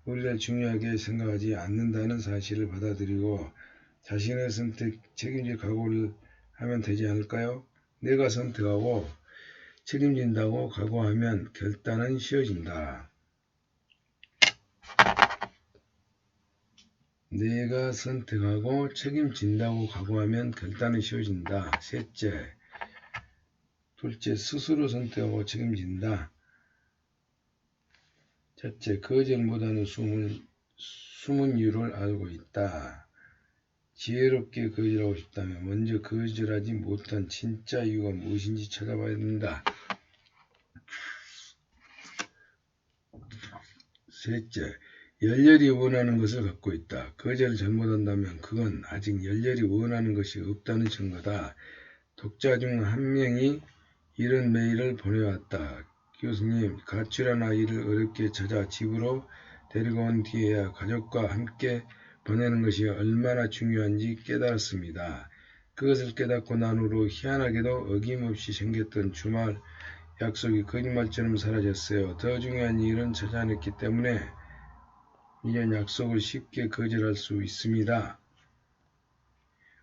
우리를 중요하게 생각하지 않는다는 사실을 받아들이고 자신의 선택 책임질 각오를 하면 되지 않을까요? 내가 선택하고 책임진다고 각오하면 결단은 쉬워진다. 내가 선택하고 책임진다고 각오하면 결단은 쉬워진다. 둘째, 스스로 선택하고 책임진다. 첫째, 거절보다는 숨은 이유를 알고 있다. 지혜롭게 거절하고 싶다면 먼저 거절하지 못한 진짜 이유가 무엇인지 찾아봐야 된다. 셋째, 열렬히 원하는 것을 갖고 있다. 거절을 잘못한다면 그건 아직 열렬히 원하는 것이 없다는 증거다. 독자 중 한 명이 이런 메일을 보내왔다. 교수님, 가출한 아이를 어렵게 찾아 집으로 데리고 온 뒤에야 가족과 함께 보내는 것이 얼마나 중요한지 깨달았습니다. 그것을 깨닫고 난 후로 희한하게도 어김없이 생겼던 주말 약속이 거짓말처럼 사라졌어요. 더 중요한 일은 찾아냈기 때문에 이젠 약속을 쉽게 거절할 수 있습니다.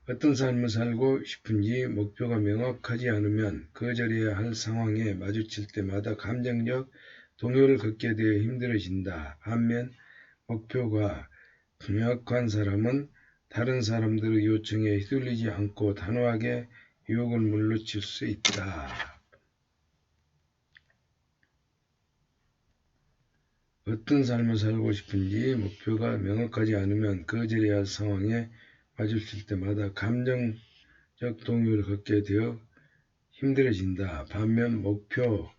어떤 삶을 살고 싶은지 목표가 명확하지 않으면 거절해야 할 상황에 마주칠 때마다 감정적 동요를 걷게 되어 힘들어진다. 반면 목표가 명확한 사람은 다른 사람들의 요청에 휘둘리지 않고 단호하게 유혹을 물리칠 수 있다. 어떤 삶을 살고 싶은지 목표가 명확하지 않으면 거절해야 할 상황에 마주칠 때마다 감정적 동요를 걷게 되어 힘들어진다. 반면 목표가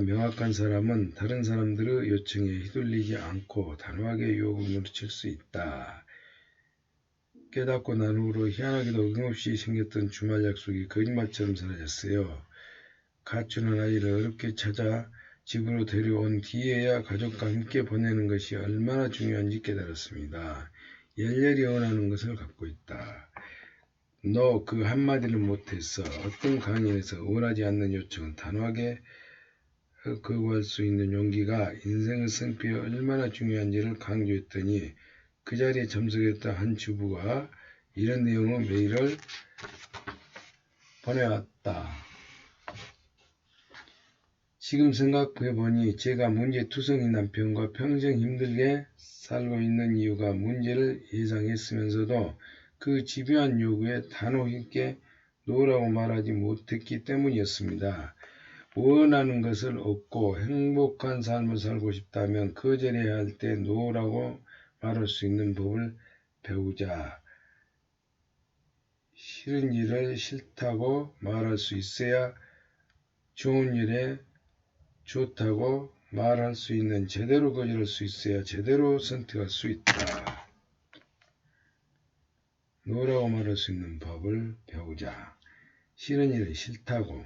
명확한 사람은 다른 사람들의 요청에 휘둘리지 않고 단호하게 유혹을 물리칠 수 있다. 깨닫고 난 후로 희한하게도 어김없이 생겼던 주말 약속이 거짓말처럼 사라졌어요. 가출한 아이를 어렵게 찾아 집으로 데려온 뒤에야 가족과 함께 보내는 것이 얼마나 중요한지 깨달았습니다. 열렬히 원하는 것을 갖고 있다. 너 그 한마디를 못했어. 어떤 강연에서 원하지 않는 요청은 단호하게 거부할 수 있는 용기가 인생의 성격에 얼마나 중요한지를 강조했더니 그 자리에 참석했던 한 주부가 이런 내용의 메일을 보내왔다. 지금 생각해보니 제가 문제투성이 남편과 평생 힘들게 살고 있는 이유가 문제를 예상했으면서도 그 집요한 요구에 단호 있게 노라고 말하지 못했기 때문이었습니다. 원하는 것을 얻고 행복한 삶을 살고 싶다면 거절해야 할 때 노라고 말할 수 있는 법을 배우자. 싫은 일을 싫다고 말할 수 있어야 좋은 일에 좋다고 말할 수 있는 제대로 거절할 수 있어야 제대로 선택할 수 있다. 노라고 말할 수 있는 법을 배우자. 싫은 일을 싫다고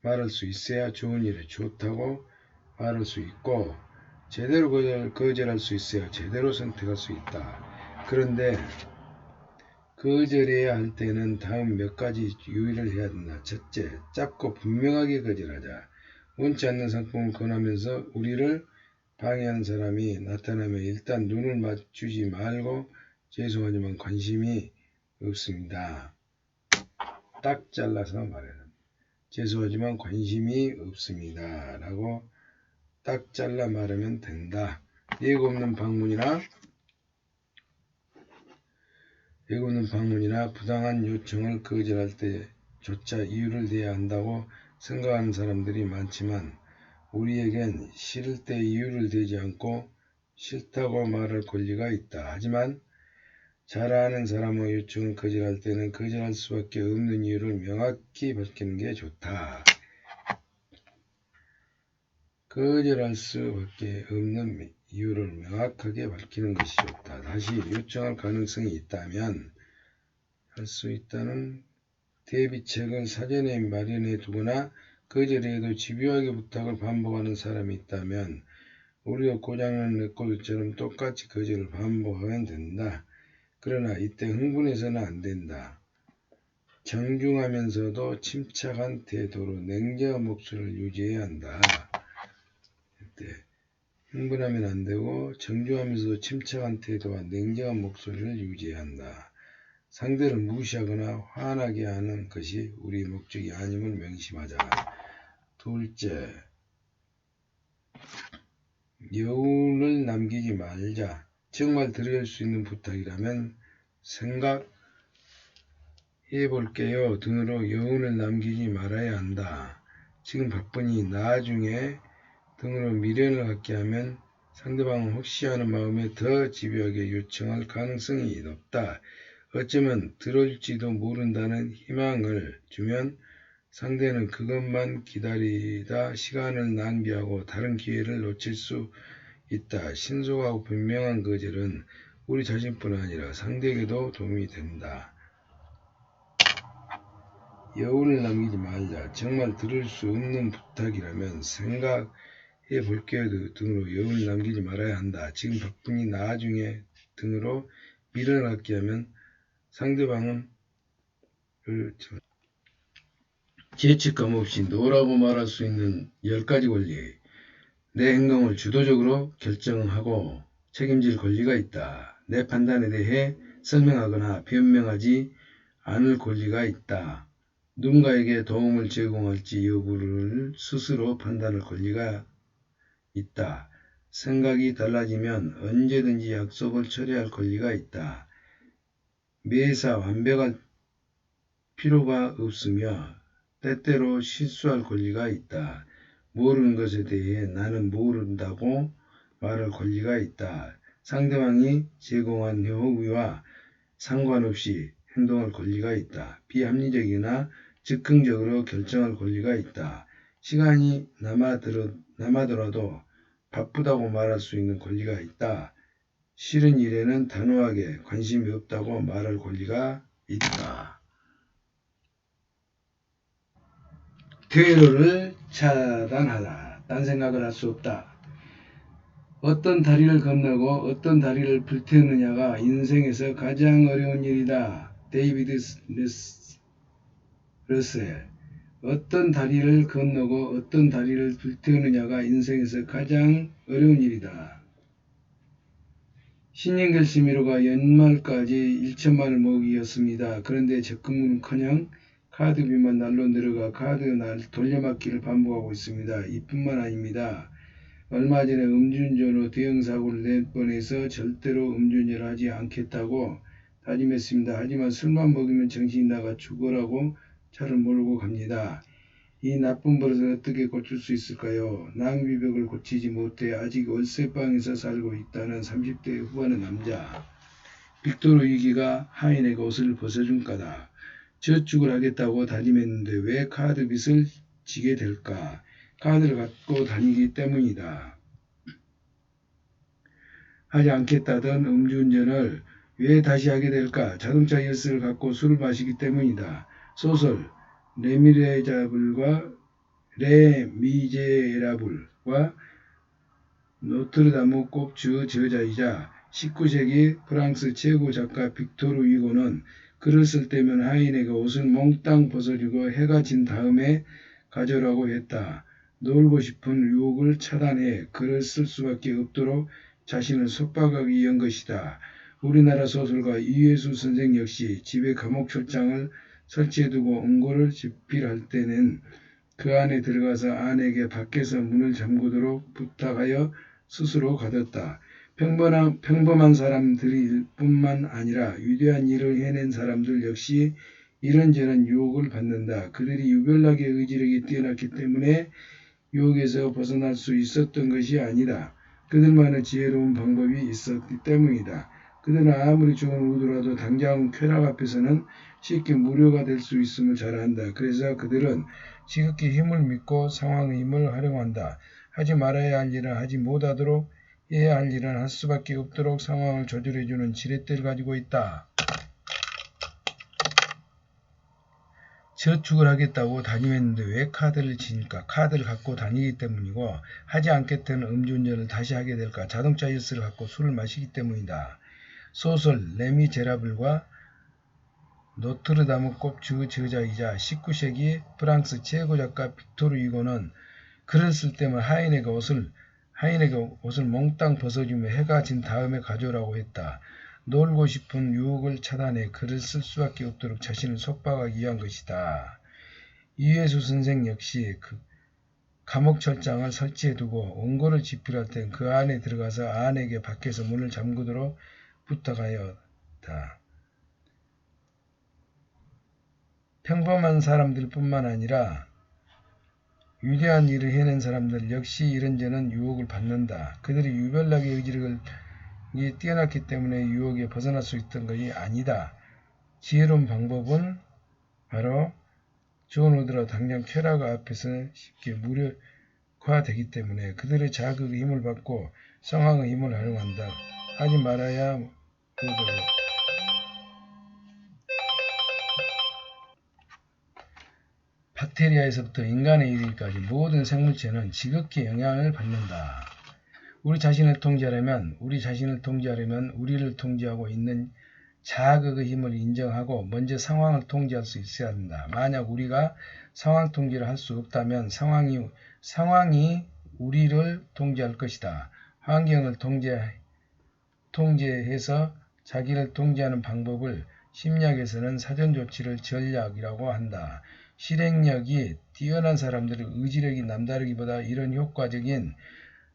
말할 수 있어야 좋은 일에 좋다고 말할 수 있고 제대로 거절할 수 있어야 제대로 선택할 수 있다. 그런데 거절해야 할 때는 다음 몇 가지 유의를 해야 된다. 첫째, 짧고 분명하게 거절하자. 원치 않는 상품을 권하면서 우리를 방해하는 사람이 나타나면 일단 눈을 맞추지 말고 죄송하지만 관심이 없습니다. 딱 잘라서 말해라. 죄송하지만 관심이 없습니다. 라고 딱 잘라 말하면 된다. 예고 없는 방문이나 부당한 요청을 거절할 때조차 이유를 대야 한다고 생각하는 사람들이 많지만 우리에겐 싫을 때 이유를 대지 않고 싫다고 말할 권리가 있다. 하지만 잘 아는 사람의 요청을 거절할 때는 거절할 수밖에 없는 이유를 명확히 밝히는 게 좋다. 거절할 수밖에 없는 이유를 명확하게 밝히는 것이 좋다. 다시 요청할 가능성이 있다면 할 수 있다는 대비책을 사전에 마련해 두거나 거절해도 집요하게 부탁을 반복하는 사람이 있다면 우리가 고장난 레코드처럼 똑같이 거절을 반복하면 된다. 그러나 이때 흥분해서는 안 된다. 정중하면서도 침착한 태도로 냉정한 목소리를 유지해야 한다. 흥분하면 안 되고 정중하면서도 침착한 태도와 냉정한 목소리를 유지해야 한다. 상대를 무시하거나 화나게 하는 것이 우리 목적이 아님을 명심하자. 둘째, 여운을 남기지 말자. 정말 드릴 수 있는 부탁이라면 생각해 볼게요 등으로 여운을 남기지 말아야 한다. 지금 바쁘니 나중에 등으로 미련을 갖게 하면 상대방은 혹시 하는 마음에 더 집요하게 요청할 가능성이 높다. 어쩌면 들어줄지도 모른다는 희망을 주면 상대는 그것만 기다리다 시간을 낭비하고 다른 기회를 놓칠 수 있다. 신속하고 분명한 거절은 우리 자신뿐 아니라 상대에게도 도움이 된다. 여운을 남기지 말자. 정말 들을 수 없는 부탁이라면 생각해 볼게요 등으로 여운을 남기지 말아야 한다. 지금 바쁘니 나중에 등으로 미련을 갖게 하면 상대방은 죄책감 없이 노라고 말할 수 있는 10가지 권리. 내 행동을 주도적으로 결정하고 책임질 권리가 있다. 내 판단에 대해 설명하거나 변명하지 않을 권리가 있다. 누군가에게 도움을 제공할지 여부를 스스로 판단할 권리가 있다. 생각이 달라지면 언제든지 약속을 철회할 권리가 있다. 매사 완벽할 필요가 없으며 때때로 실수할 권리가 있다. 모르는 것에 대해 나는 모른다고 말할 권리가 있다. 상대방이 제공한 호의와 상관없이 행동할 권리가 있다. 비합리적이나 즉흥적으로 결정할 권리가 있다. 시간이 남아더라도 바쁘다고 말할 수 있는 권리가 있다. 싫은 일에는 단호하게 관심이 없다고 말할 권리가 있다. 퇴로를 차단하라. 딴 생각을 할 수 없다. 어떤 다리를 건너고 어떤 다리를 불태우느냐가 인생에서 가장 어려운 일이다. 데이비드 러셀. 어떤 다리를 건너고 어떤 다리를 불태우느냐가 인생에서 가장 어려운 일이다. 신년결심이로가 연말까지 1천만을 모으기였습니다. 그런데 적금은커녕 카드비만 날로 늘어가 카드 돌려막기를 반복하고 있습니다. 이뿐만 아닙니다. 얼마 전에 음주운전으로 대형사고를 낼 뻔해서 절대로 음주운전을 하지 않겠다고 다짐했습니다. 하지만 술만 먹으면 정신이 나가 죽어라고 차를 몰고 갑니다. 이 나쁜 버릇을 어떻게 고칠 수 있을까요? 낭비벽을 고치지 못해 아직 월세방에서 살고 있다는 30대 후반의 남자. 빅토르 위기가 하인에게 옷을 벗어준 까다. 저축을 하겠다고 다짐했는데 왜 카드 빚을 지게 될까? 카드를 갖고 다니기 때문이다. 하지 않겠다던 음주운전을 왜 다시 하게 될까? 자동차 열쇠를 갖고 술을 마시기 때문이다. 소설 레미제라블과 노트르다무 꼭주 저자이자 19세기 프랑스 최고 작가 빅토르 위고는 글을 쓸 때면 하인에게 옷을 몽땅 벗어주고 해가 진 다음에 가져오라고 했다. 놀고 싶은 유혹을 차단해 글을 쓸 수밖에 없도록 자신을 속박하기 위한 것이다. 우리나라 소설가 이회수 선생 역시 집에 감옥철장을 설치해두고 원고를 집필할 때는 그 안에 들어가서 아내에게 밖에서 문을 잠그도록 부탁하여 스스로 가뒀다. 평범한 사람들일 뿐만 아니라 위대한 일을 해낸 사람들 역시 이런저런 유혹을 받는다. 그들이 유별나게 의지력이 뛰어났기 때문에 유혹에서 벗어날 수 있었던 것이 아니다. 그들만의 지혜로운 방법이 있었기 때문이다. 그들은 아무리 좋은 의도라도 당장 쾌락 앞에서는 쉽게 무료가 될 수 있음을 잘 안다. 그래서 그들은 지극히 힘을 믿고 상황의 힘을 활용한다. 하지 말아야 할 일은 하지 못하도록 해야 할 일은 할 수밖에 없도록 상황을 조절해주는 지렛대를 가지고 있다. 저축을 하겠다고 다짐했는데 왜 카드를 치니까? 카드를 갖고 다니기 때문이고 하지 않겠다는 음주운전을 다시 하게 될까? 자동차 열쇠를 갖고 술을 마시기 때문이다. 소설 레미제라블과 노트르다무 꼽주 저자이자 19세기 프랑스 최고 작가 빅토르 유고는 글을 쓸 때면 하인에게 옷을 몽땅 벗어주며 해가 진 다음에 가져오라고 했다. 놀고 싶은 유혹을 차단해 글을 쓸 수밖에 없도록 자신을 속박하기 위한 것이다. 이회수 선생 역시 감옥 철장을 설치해두고 원고를 집필할 땐 그 안에 들어가서 아내에게 밖에서 문을 잠그도록 부탁하였다. 평범한 사람들 뿐만 아니라 위대한 일을 해낸 사람들 역시 이런저런 유혹을 받는다. 그들이 유별나게 의지력이 뛰어났기 때문에 유혹에 벗어날 수 있던 것이 아니다. 지혜로운 방법은 바로 존 우드라우 당장 쾌락 앞에서 쉽게 무력화되기 때문에 그들의 자극의 힘을 받고 상황의 힘을 활용한다. 하지 말아야 박테리아에서부터 인간에 이르기까지 모든 생물체는 지극히 영향을 받는다. 우리 자신을 통제하려면 우리를 통제하고 있는 자극의 힘을 인정하고 먼저 상황을 통제할 수 있어야 한다. 만약 우리가 상황 통제를 할 수 없다면 상황이 우리를 통제할 것이다. 환경을 통제해서 자기를 통제하는 방법을 심리학에서는 사전조치를 전략이라고 한다. 실행력이 뛰어난 사람들의 의지력이 남다르기보다 이런 효과적인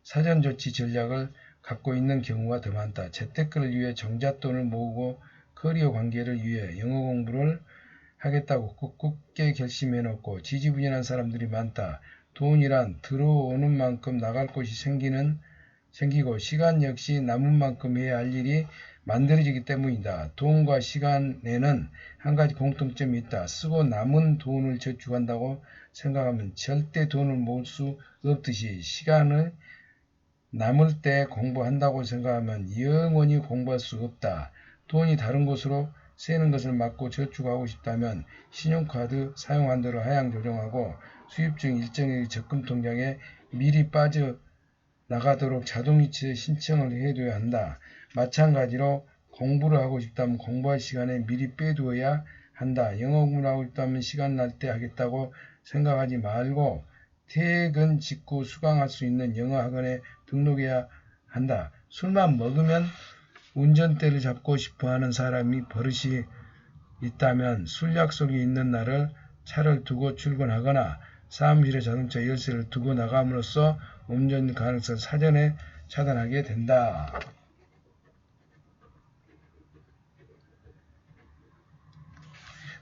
사전조치 전략을 갖고 있는 경우가 더 많다. 재테크를 위해 정잣돈을 모으고 커리어 관계를 위해 영어 공부를 하겠다고 굳게 결심해놓고 지지부진한 사람들이 많다. 돈이란 들어오는 만큼 나갈 곳이 생기고 시간 역시 남은 만큼 해야 할 일이 만들어지기 때문이다. 돈과 시간에는 한 가지 공통점이 있다. 쓰고 남은 돈을 저축한다고 생각하면 절대 돈을 모을 수 없듯이 시간을 남을 때 공부한다고 생각하면 영원히 공부할 수 없다. 돈이 다른 곳으로 새는 것을 막고 저축하고 싶다면 신용카드 사용 한도를 하향 조정하고 수입 중 일정액의 적금 통장에 미리 빠져나가도록 자동이체 신청을 해둬야 한다. 마찬가지로 공부를 하고 싶다면 공부할 시간에 미리 빼두어야 한다. 영어 공부를 하고 싶다면 시간 날 때 하겠다고 생각하지 말고 퇴근 직후 수강할 수 있는 영어 학원에 등록해야 한다. 술만 먹으면 운전대를 잡고 싶어하는 사람이 버릇이 있다면 술 약속이 있는 날을 차를 두고 출근하거나 사무실에 자동차 열쇠를 두고 나감으로써 운전 가능성을 사전에 차단하게 된다.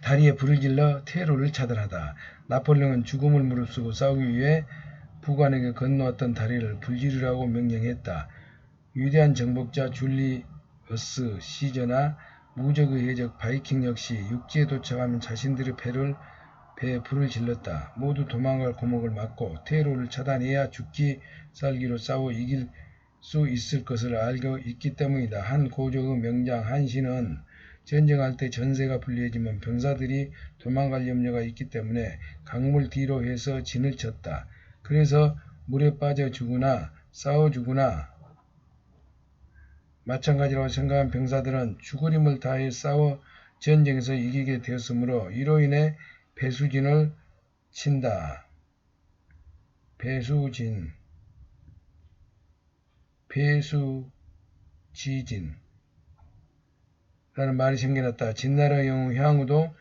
다리에 불을 질러 테러를 차단하다. 나폴레옹은 죽음을 무릅쓰고 싸우기 위해 북한에게 건너왔던 다리를 불지르라고 명령했다. 위대한 정복자 줄리어스 시저나 무적의 해적 바이킹 역시 육지에 도착하면 자신들의 배에 불을 질렀다. 모두 도망갈 구멍을 막고 테러를 차단해야 죽기 살기로 싸워 이길 수 있을 것을 알고 있기 때문이다. 한 고조의 명장 한신은 전쟁할 때 전세가 불리해지면 병사들이 도망갈 염려가 있기 때문에 강물 뒤로 해서 진을 쳤다. 그래서 물에 빠져 죽으나 싸워 죽으나 마찬가지라고 생각한 병사들은 죽을 힘을 다해 싸워 전쟁에서 이기게 되었으므로 이로 인해 배수진을 친다. 배수지진 라는 말이 생겨났다. 진나라의 영웅 향후도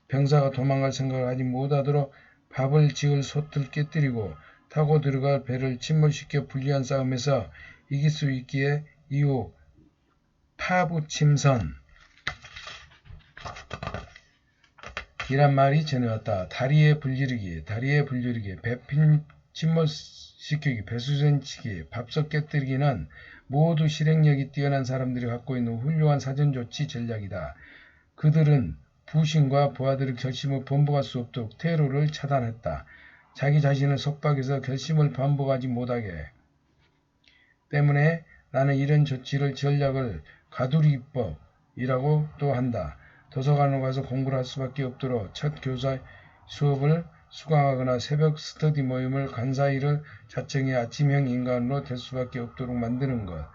병사가 도망갈 생각을 하지 못하도록 밥을 지을 솥을 깨뜨리고 타고 들어갈 배를 침몰시켜 불리한 싸움에서 이길 수 있기에 이후 파부침선 이란 말이 전해왔다. 다리에 불지르기, 배 침몰시키기, 배수전치기, 밥솥 깨뜨리기는 모두 실행력이 뛰어난 사람들이 갖고 있는 훌륭한 사전조치 전략이다. 그들은 부신과 부하들의 결심을 번복할 수 없도록 테러를 차단했다. 자기 자신을 속박해서 결심을 반복하지 못하게 때문에 나는 이런 조치를 전략을 가두리법이라고 또 한다. 도서관으로 가서 공부를 할 수밖에 없도록 첫 교사 수업을 수강하거나 새벽 스터디 모임을 간사이를 자청해 아침형 인간으로 될 수밖에 없도록 만드는 것.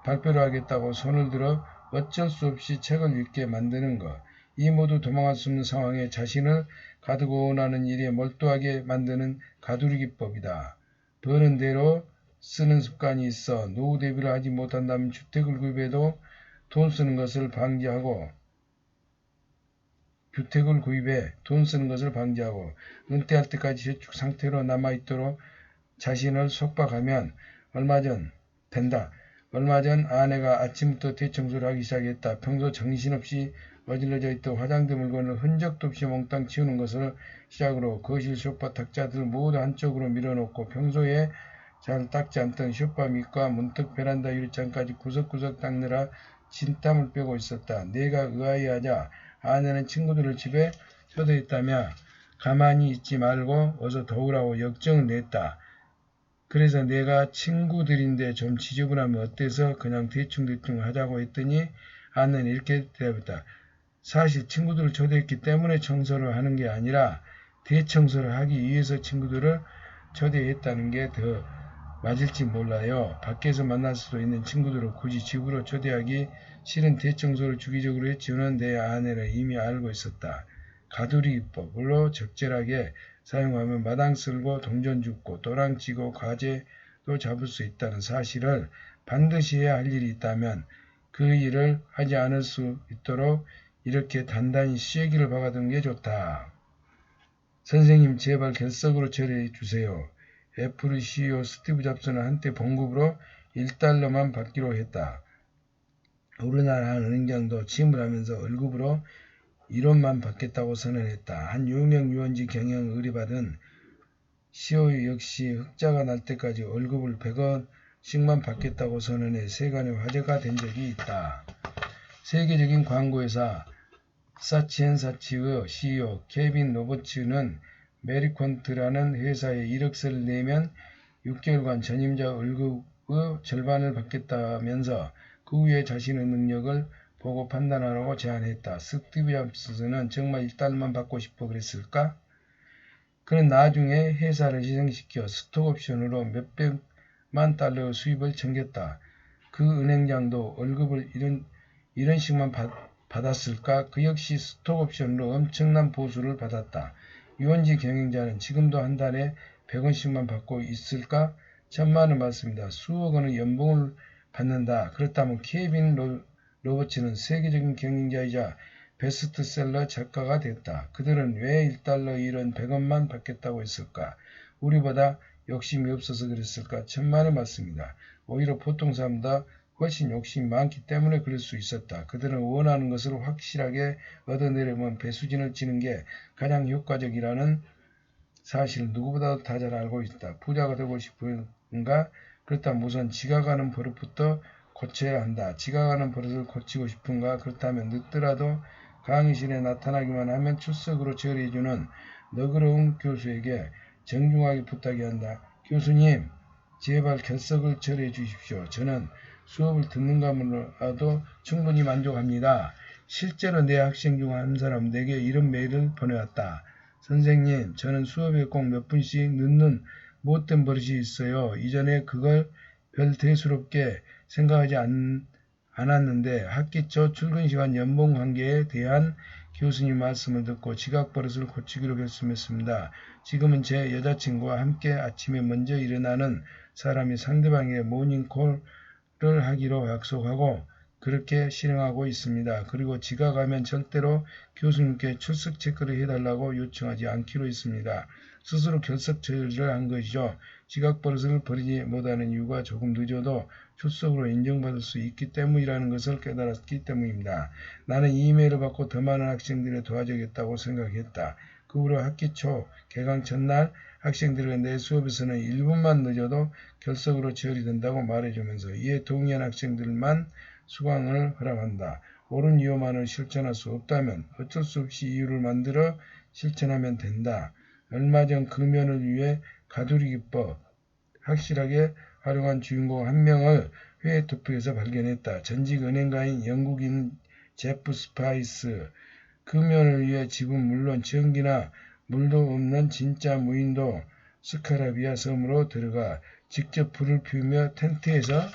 발표를 하겠다고 손을 들어 어쩔 수 없이 책을 읽게 만드는 것. 이 모두 도망할 수 없는 상황에 자신을 가두고 원하는 일에 몰두하게 만드는 가두리기법이다. 버는 대로 쓰는 습관이 있어 노후 대비를 하지 못한다면 주택을 구입해도 돈 쓰는 것을 방지하고 은퇴할 때까지 저축 상태로 남아있도록 자신을 속박하면 얼마 전 아내가 아침부터 대청소를 하기 시작했다. 평소 정신없이 어질러져 있던 화장대 물건을 흔적도 없이 몽땅 치우는 것을 시작으로 거실 소파 탁자들 모두 한쪽으로 밀어놓고 평소에 잘 닦지 않던 소파 밑과 문득 베란다 유리창까지 구석구석 닦느라 진땀을 빼고 있었다. 내가 의아해하자 아내는 친구들을 집에 초대했다며 가만히 있지 말고 어서 도우라고 역정을 냈다. 그래서 내가 친구들인데 좀 지저분하면 어때서 그냥 대충 하자고 했더니 아내는 이렇게 대답했다. 사실 친구들을 초대했기 때문에 청소를 하는 게 아니라 대청소를 하기 위해서 친구들을 초대했다는 게 더 맞을지 몰라요. 밖에서 만날 수도 있는 친구들을 굳이 집으로 초대하기 싫은 대청소를 주기적으로 했지만 내 아내는 이미 알고 있었다. 가두리기법으로 적절하게 사용하면 마당 쓸고 동전 줍고 또랑 치고 과제도 잡을 수 있다는 사실을 반드시 해야 할 일이 있다면 그 일을 하지 않을 수 있도록 이렇게 단단히 쐐기를 박아두는 게 좋다. 선생님 제발 결석으로 처리해 주세요. 애플 CEO 스티브 잡스는 한때 봉급으로 $1만 받기로 했다. 우리나라 한 은행장도 취임을 하면서 월급으로 1원만 받겠다고 선언했다. 한 유명 유원지 경영 의뢰받은 CEO 역시 흑자가 날 때까지 월급을 100원씩만 받겠다고 선언해 세간의 화제가 된 적이 있다. 세계적인 광고회사 사치앤사치의 CEO 케빈 로버츠는 메리콘트라는 회사에 1억세를 내면 6개월간 전임자 월급의 절반을 받겠다면서 그 후에 자신의 능력을 보고 판단하라고 제안했다. 스티브 잡스는 정말 $1만 받고 싶어 그랬을까? 그는 나중에 회사를 희생시켜 스톡옵션으로 몇백만 달러의 수입을 챙겼다. 그 은행장도 월급을 이런 식만 받았을까? 그 역시 스톡옵션으로 엄청난 보수를 받았다. 유원지 경영자는 지금도 한 달에 100원씩만 받고 있을까? 천만원 받습니다. 수억 원의 연봉을 받는다. 그렇다면 케빈 로버츠는 세계적인 경영자이자 베스트셀러 작가가 됐다. 그들은 왜 $1 일은 100원만 받겠다고 했을까? 우리보다 욕심이 없어서 그랬을까? 천만에 맞습니다. 오히려 보통 사람보다 훨씬 욕심이 많기 때문에 그럴 수 있었다. 그들은 원하는 것을 확실하게 얻어내려면 배수진을 치는 게 가장 효과적이라는 사실을 누구보다도 다 잘 알고 있다. 부자가 되고 싶은가? 그렇다면 우선 지각하는 버릇부터 고쳐야 한다. 지각하는 버릇을 고치고 싶은가? 그렇다면 늦더라도 강의실에 나타나기만 하면 출석으로 처리해주는 너그러운 교수에게 정중하게 부탁해야 한다. 교수님, 제발 결석을 처리해 주십시오. 저는 수업을 듣는 것만으로도 충분히 만족합니다. 실제로 내 학생 중 한 사람 내게 이런 메일을 보내왔다. 선생님, 저는 수업에 꼭 몇 분씩 늦는 못된 버릇이 있어요. 이전에 그걸 별 대수롭게 생각하지 않았는데 학기 초 출근 시간 연봉 관계에 대한 교수님 말씀을 듣고 지각 버릇을 고치기로 결심했습니다. 지금은 제 여자친구와 함께 아침에 먼저 일어나는 사람이 상대방에게 모닝콜을 하기로 약속하고 그렇게 실행하고 있습니다. 그리고 지각하면 절대로 교수님께 출석 체크를 해달라고 요청하지 않기로 했습니다. 스스로 결석 처리를 한 것이죠. 지각 버릇을 버리지 못하는 이유가 조금 늦어도 출석으로 인정받을 수 있기 때문이라는 것을 깨달았기 때문입니다. 나는 이 이메일을 받고 더 많은 학생들을 도와주겠다고 생각했다. 그 후로 학기 초 개강 첫날 학생들은 내 수업에서는 1분만 늦어도 결석으로 처리된다고 말해주면서 이에 동의한 학생들만 수강을 허락한다. 옳은 이유만을 실천할 수 없다면 어쩔 수 없이 이유를 만들어 실천하면 된다. 얼마 전 금연을 위해 가두리기법 확실하게 활용한 주인공 한 명을 회의 투표에서 발견했다. 전직 은행가인 영국인 제프 스파이스. 금연을 위해 집은 물론 전기나 물도 없는 진짜 무인도 스카라비아 섬으로 들어가 직접 불을 피우며 텐트에서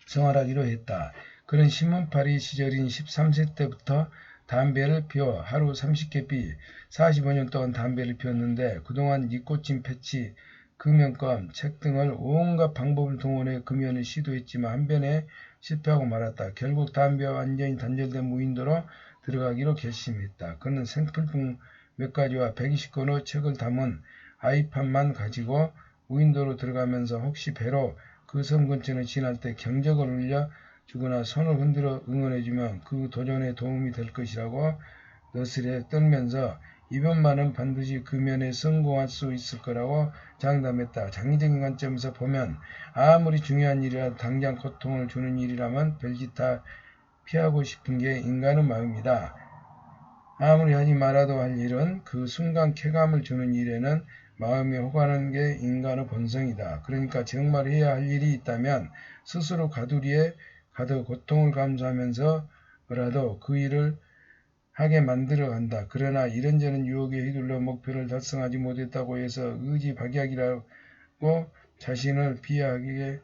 생활하기로 했다. 그는 신문팔이 시절인 13세 때부터 담배를 피워 하루 30개 피 45년 동안 담배를 피웠는데 그동안 니코틴 패치, 금연검, 책 등을 온갖 방법을 동원해 금연을 시도했지만 한 번에 실패하고 말았다. 결국 담배와 완전히 단절된 무인도로 들어가기로 결심했다. 그는 생필품 몇 가지와 120권의 책을 담은 아이팟만 가지고 무인도로 들어가면서 혹시 배로 그 섬 근처를 지날 때 경적을 울려 주거나 손을 흔들어 응원해주면 그 도전에 도움이 될 것이라고 너스레 떨면서 이번만은 반드시 금연에 성공할 수 있을 거라고 장담했다. 장기적인 관점에서 보면 아무리 중요한 일이라도 당장 고통을 주는 일이라면 별짓 다 피하고 싶은 게 인간의 마음이다. 아무리 하지 말아도 할 일은 그 순간 쾌감을 주는 일에는 마음이 호가는 게 인간의 본성이다. 그러니까 정말 해야 할 일이 있다면 스스로 가두리에 가득 고통을 감수하면서라도 그 일을 하게 만들어 간다. 그러나 이런저런 유혹에 휘둘러 목표를 달성하지 못했다고 해서 의지박약이라고 자신을 비하하게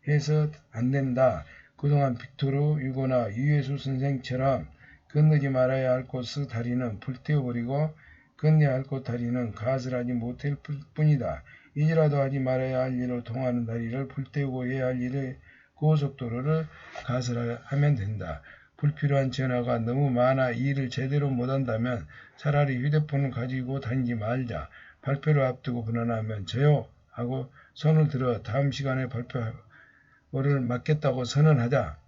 해서 안 된다. 그동안 빅토르 유고나 유예수 선생처럼 건너지 말아야 할 곳의 다리는 불태워버리고 건너야 할 곳 다리는 가설하지 못할 뿐이다. 이제라도 하지 말아야 할 일로 통하는 다리를 불태우고 해야 할 일의 고속도로를 가설하면 된다. 불필요한 전화가 너무 많아 일을 제대로 못한다면 차라리 휴대폰을 가지고 다니지 말자. 발표를 앞두고 불안하면 저요 하고 손을 들어 다음 시간에 발표를 맡겠다고 선언하자.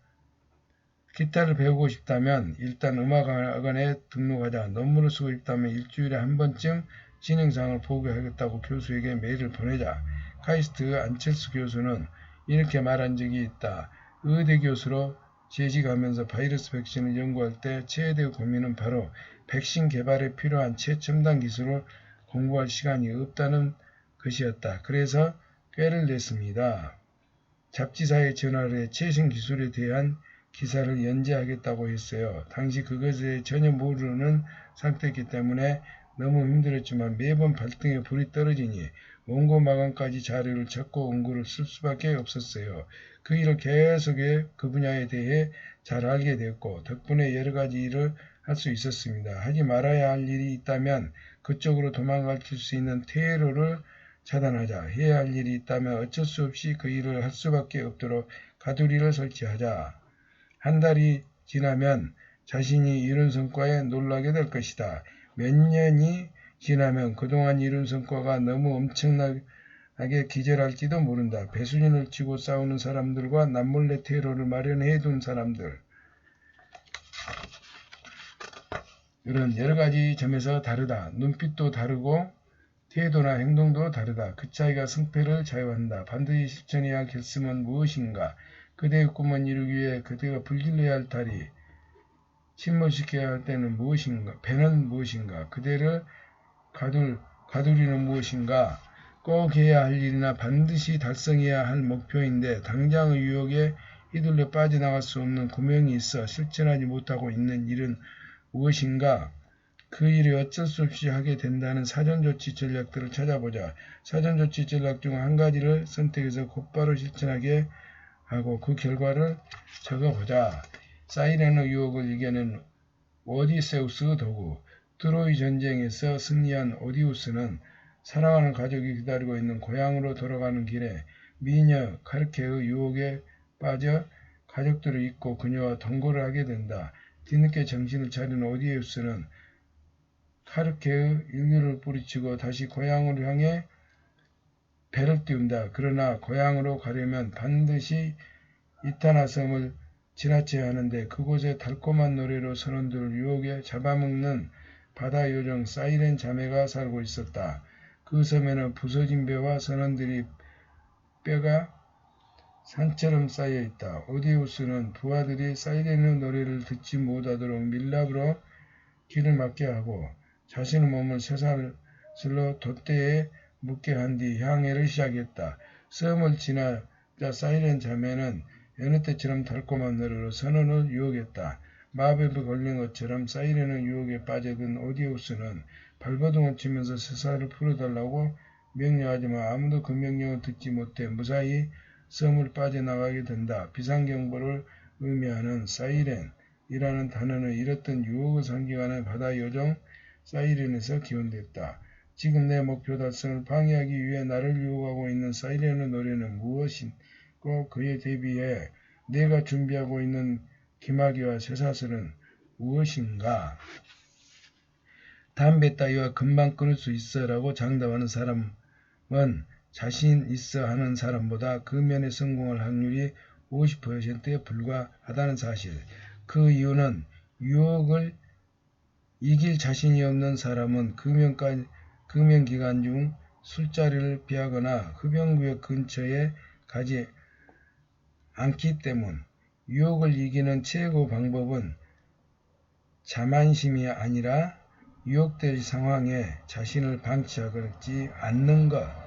기타를 배우고 싶다면 일단 음악학원에 등록하자. 논문을 쓰고 싶다면 일주일에 한 번쯤 진행사항을 보고하겠다고 교수에게 메일을 보내자. 카이스트 안철수 교수는 이렇게 말한 적이 있다. 의대 교수로 재직하면서 바이러스 백신을 연구할 때 최대 고민은 바로 백신 개발에 필요한 최첨단 기술을 공부할 시간이 없다는 것이었다. 그래서 꾀를 냈습니다. 잡지사에 전화를 해 최신 기술에 대한 기사를 연재하겠다고 했어요. 당시 그것에 전혀 모르는 상태였기 때문에 너무 힘들었지만 매번 발등에 불이 떨어지니 원고 마감까지 자료를 적고 원고를 쓸 수밖에 없었어요. 그 일을 계속해 그 분야에 대해 잘 알게 되었고 덕분에 여러 가지 일을 할 수 있었습니다. 하지 말아야 할 일이 있다면 그쪽으로 도망갈 수 있는 퇴로를 차단하자. 해야 할 일이 있다면 어쩔 수 없이 그 일을 할 수밖에 없도록 가두리를 설치하자. 한 달이 지나면 자신이 이룬 성과에 놀라게 될 것이다. 몇 년이 지나면 그동안 이룬 성과가 너무 엄청나게 기절할지도 모른다. 배수진을 치고 싸우는 사람들과 남몰래 테러를 마련해둔 사람들. 이런 여러가지 점에서 다르다. 눈빛도 다르고 태도나 행동도 다르다. 그 차이가 승패를 좌우한다. 반드시 실천해야 할 결심은 무엇인가? 그대의 꿈을 이루기 위해 그대가 불길러야 할 다리, 침몰시켜야 할 때는 무엇인가? 배는 무엇인가? 그대를 가두리는 무엇인가? 꼭 해야 할 일이나 반드시 달성해야 할 목표인데 당장의 유혹에 휘둘려 빠져나갈 수 없는 구멍이 있어 실천하지 못하고 있는 일은 무엇인가? 그 일이 어쩔 수 없이 하게 된다는 사전조치 전략들을 찾아보자. 사전조치 전략 중 한 가지를 선택해서 곧바로 실천하게 하고 그 결과를 적어보자. 사이렌의 유혹을 이겨낸 오디세우스의 도구. 트로이 전쟁에서 승리한 오디우스는 사랑하는 가족이 기다리고 있는 고향으로 돌아가는 길에 미녀 카르케의 유혹에 빠져 가족들을 잊고 그녀와 동거를 하게 된다. 뒤늦게 정신을 차린 오디우스는 카르케의 인류를 뿌리치고 다시 고향으로 향해 배를 띄운다. 그러나 고향으로 가려면 반드시 이타나 섬을 지나쳐야 하는데 그곳에 달콤한 노래로 선원들을 유혹에 잡아먹는 바다 요정 사이렌 자매가 살고 있었다. 그 섬에는 부서진 배와 선원들이 뼈가 산처럼 쌓여 있다. 오디우스는 부하들이 사이렌의 노래를 듣지 못하도록 밀랍으로 길을 막게 하고 자신의 몸을 쇠사슬로 돛대에 묶게 한 뒤 향해를 시작했다. 섬을 지나자 사이렌 자매는 여느 때처럼 달콤한 노래로 선원을 유혹했다. 마법에 걸린 것처럼 사이렌의 유혹에 빠져든 오디우스는 발버둥을 치면서 쇠사슬을 풀어달라고 명령하지만 아무도 그 명령을 듣지 못해 무사히 섬을 빠져나가게 된다. 비상경보를 의미하는 사이렌이라는 단어는 이렇던 유혹을 상징하는 바다 요정 사이렌에서 기원됐다. 지금 내 목표 달성을 방해하기 위해 나를 유혹하고 있는 사이렌의 노래는 무엇이고 그에 대비해 내가 준비하고 있는 기마귀와 쇠사슬은 무엇인가? 담배 따위와 금방 끊을 수 있어 라고 장담하는 사람은 자신 있어 하는 사람보다 금연에 성공할 확률이 50%에 불과하다는 사실. 그 이유는 유혹을 이길 자신이 없는 사람은 금연 기간 중 술자리를 피하거나 흡연구역 근처에 가지 않기 때문. 유혹을 이기는 최고 방법은 자만심이 아니라 유혹될 상황에 자신을 방치하지 않는 것.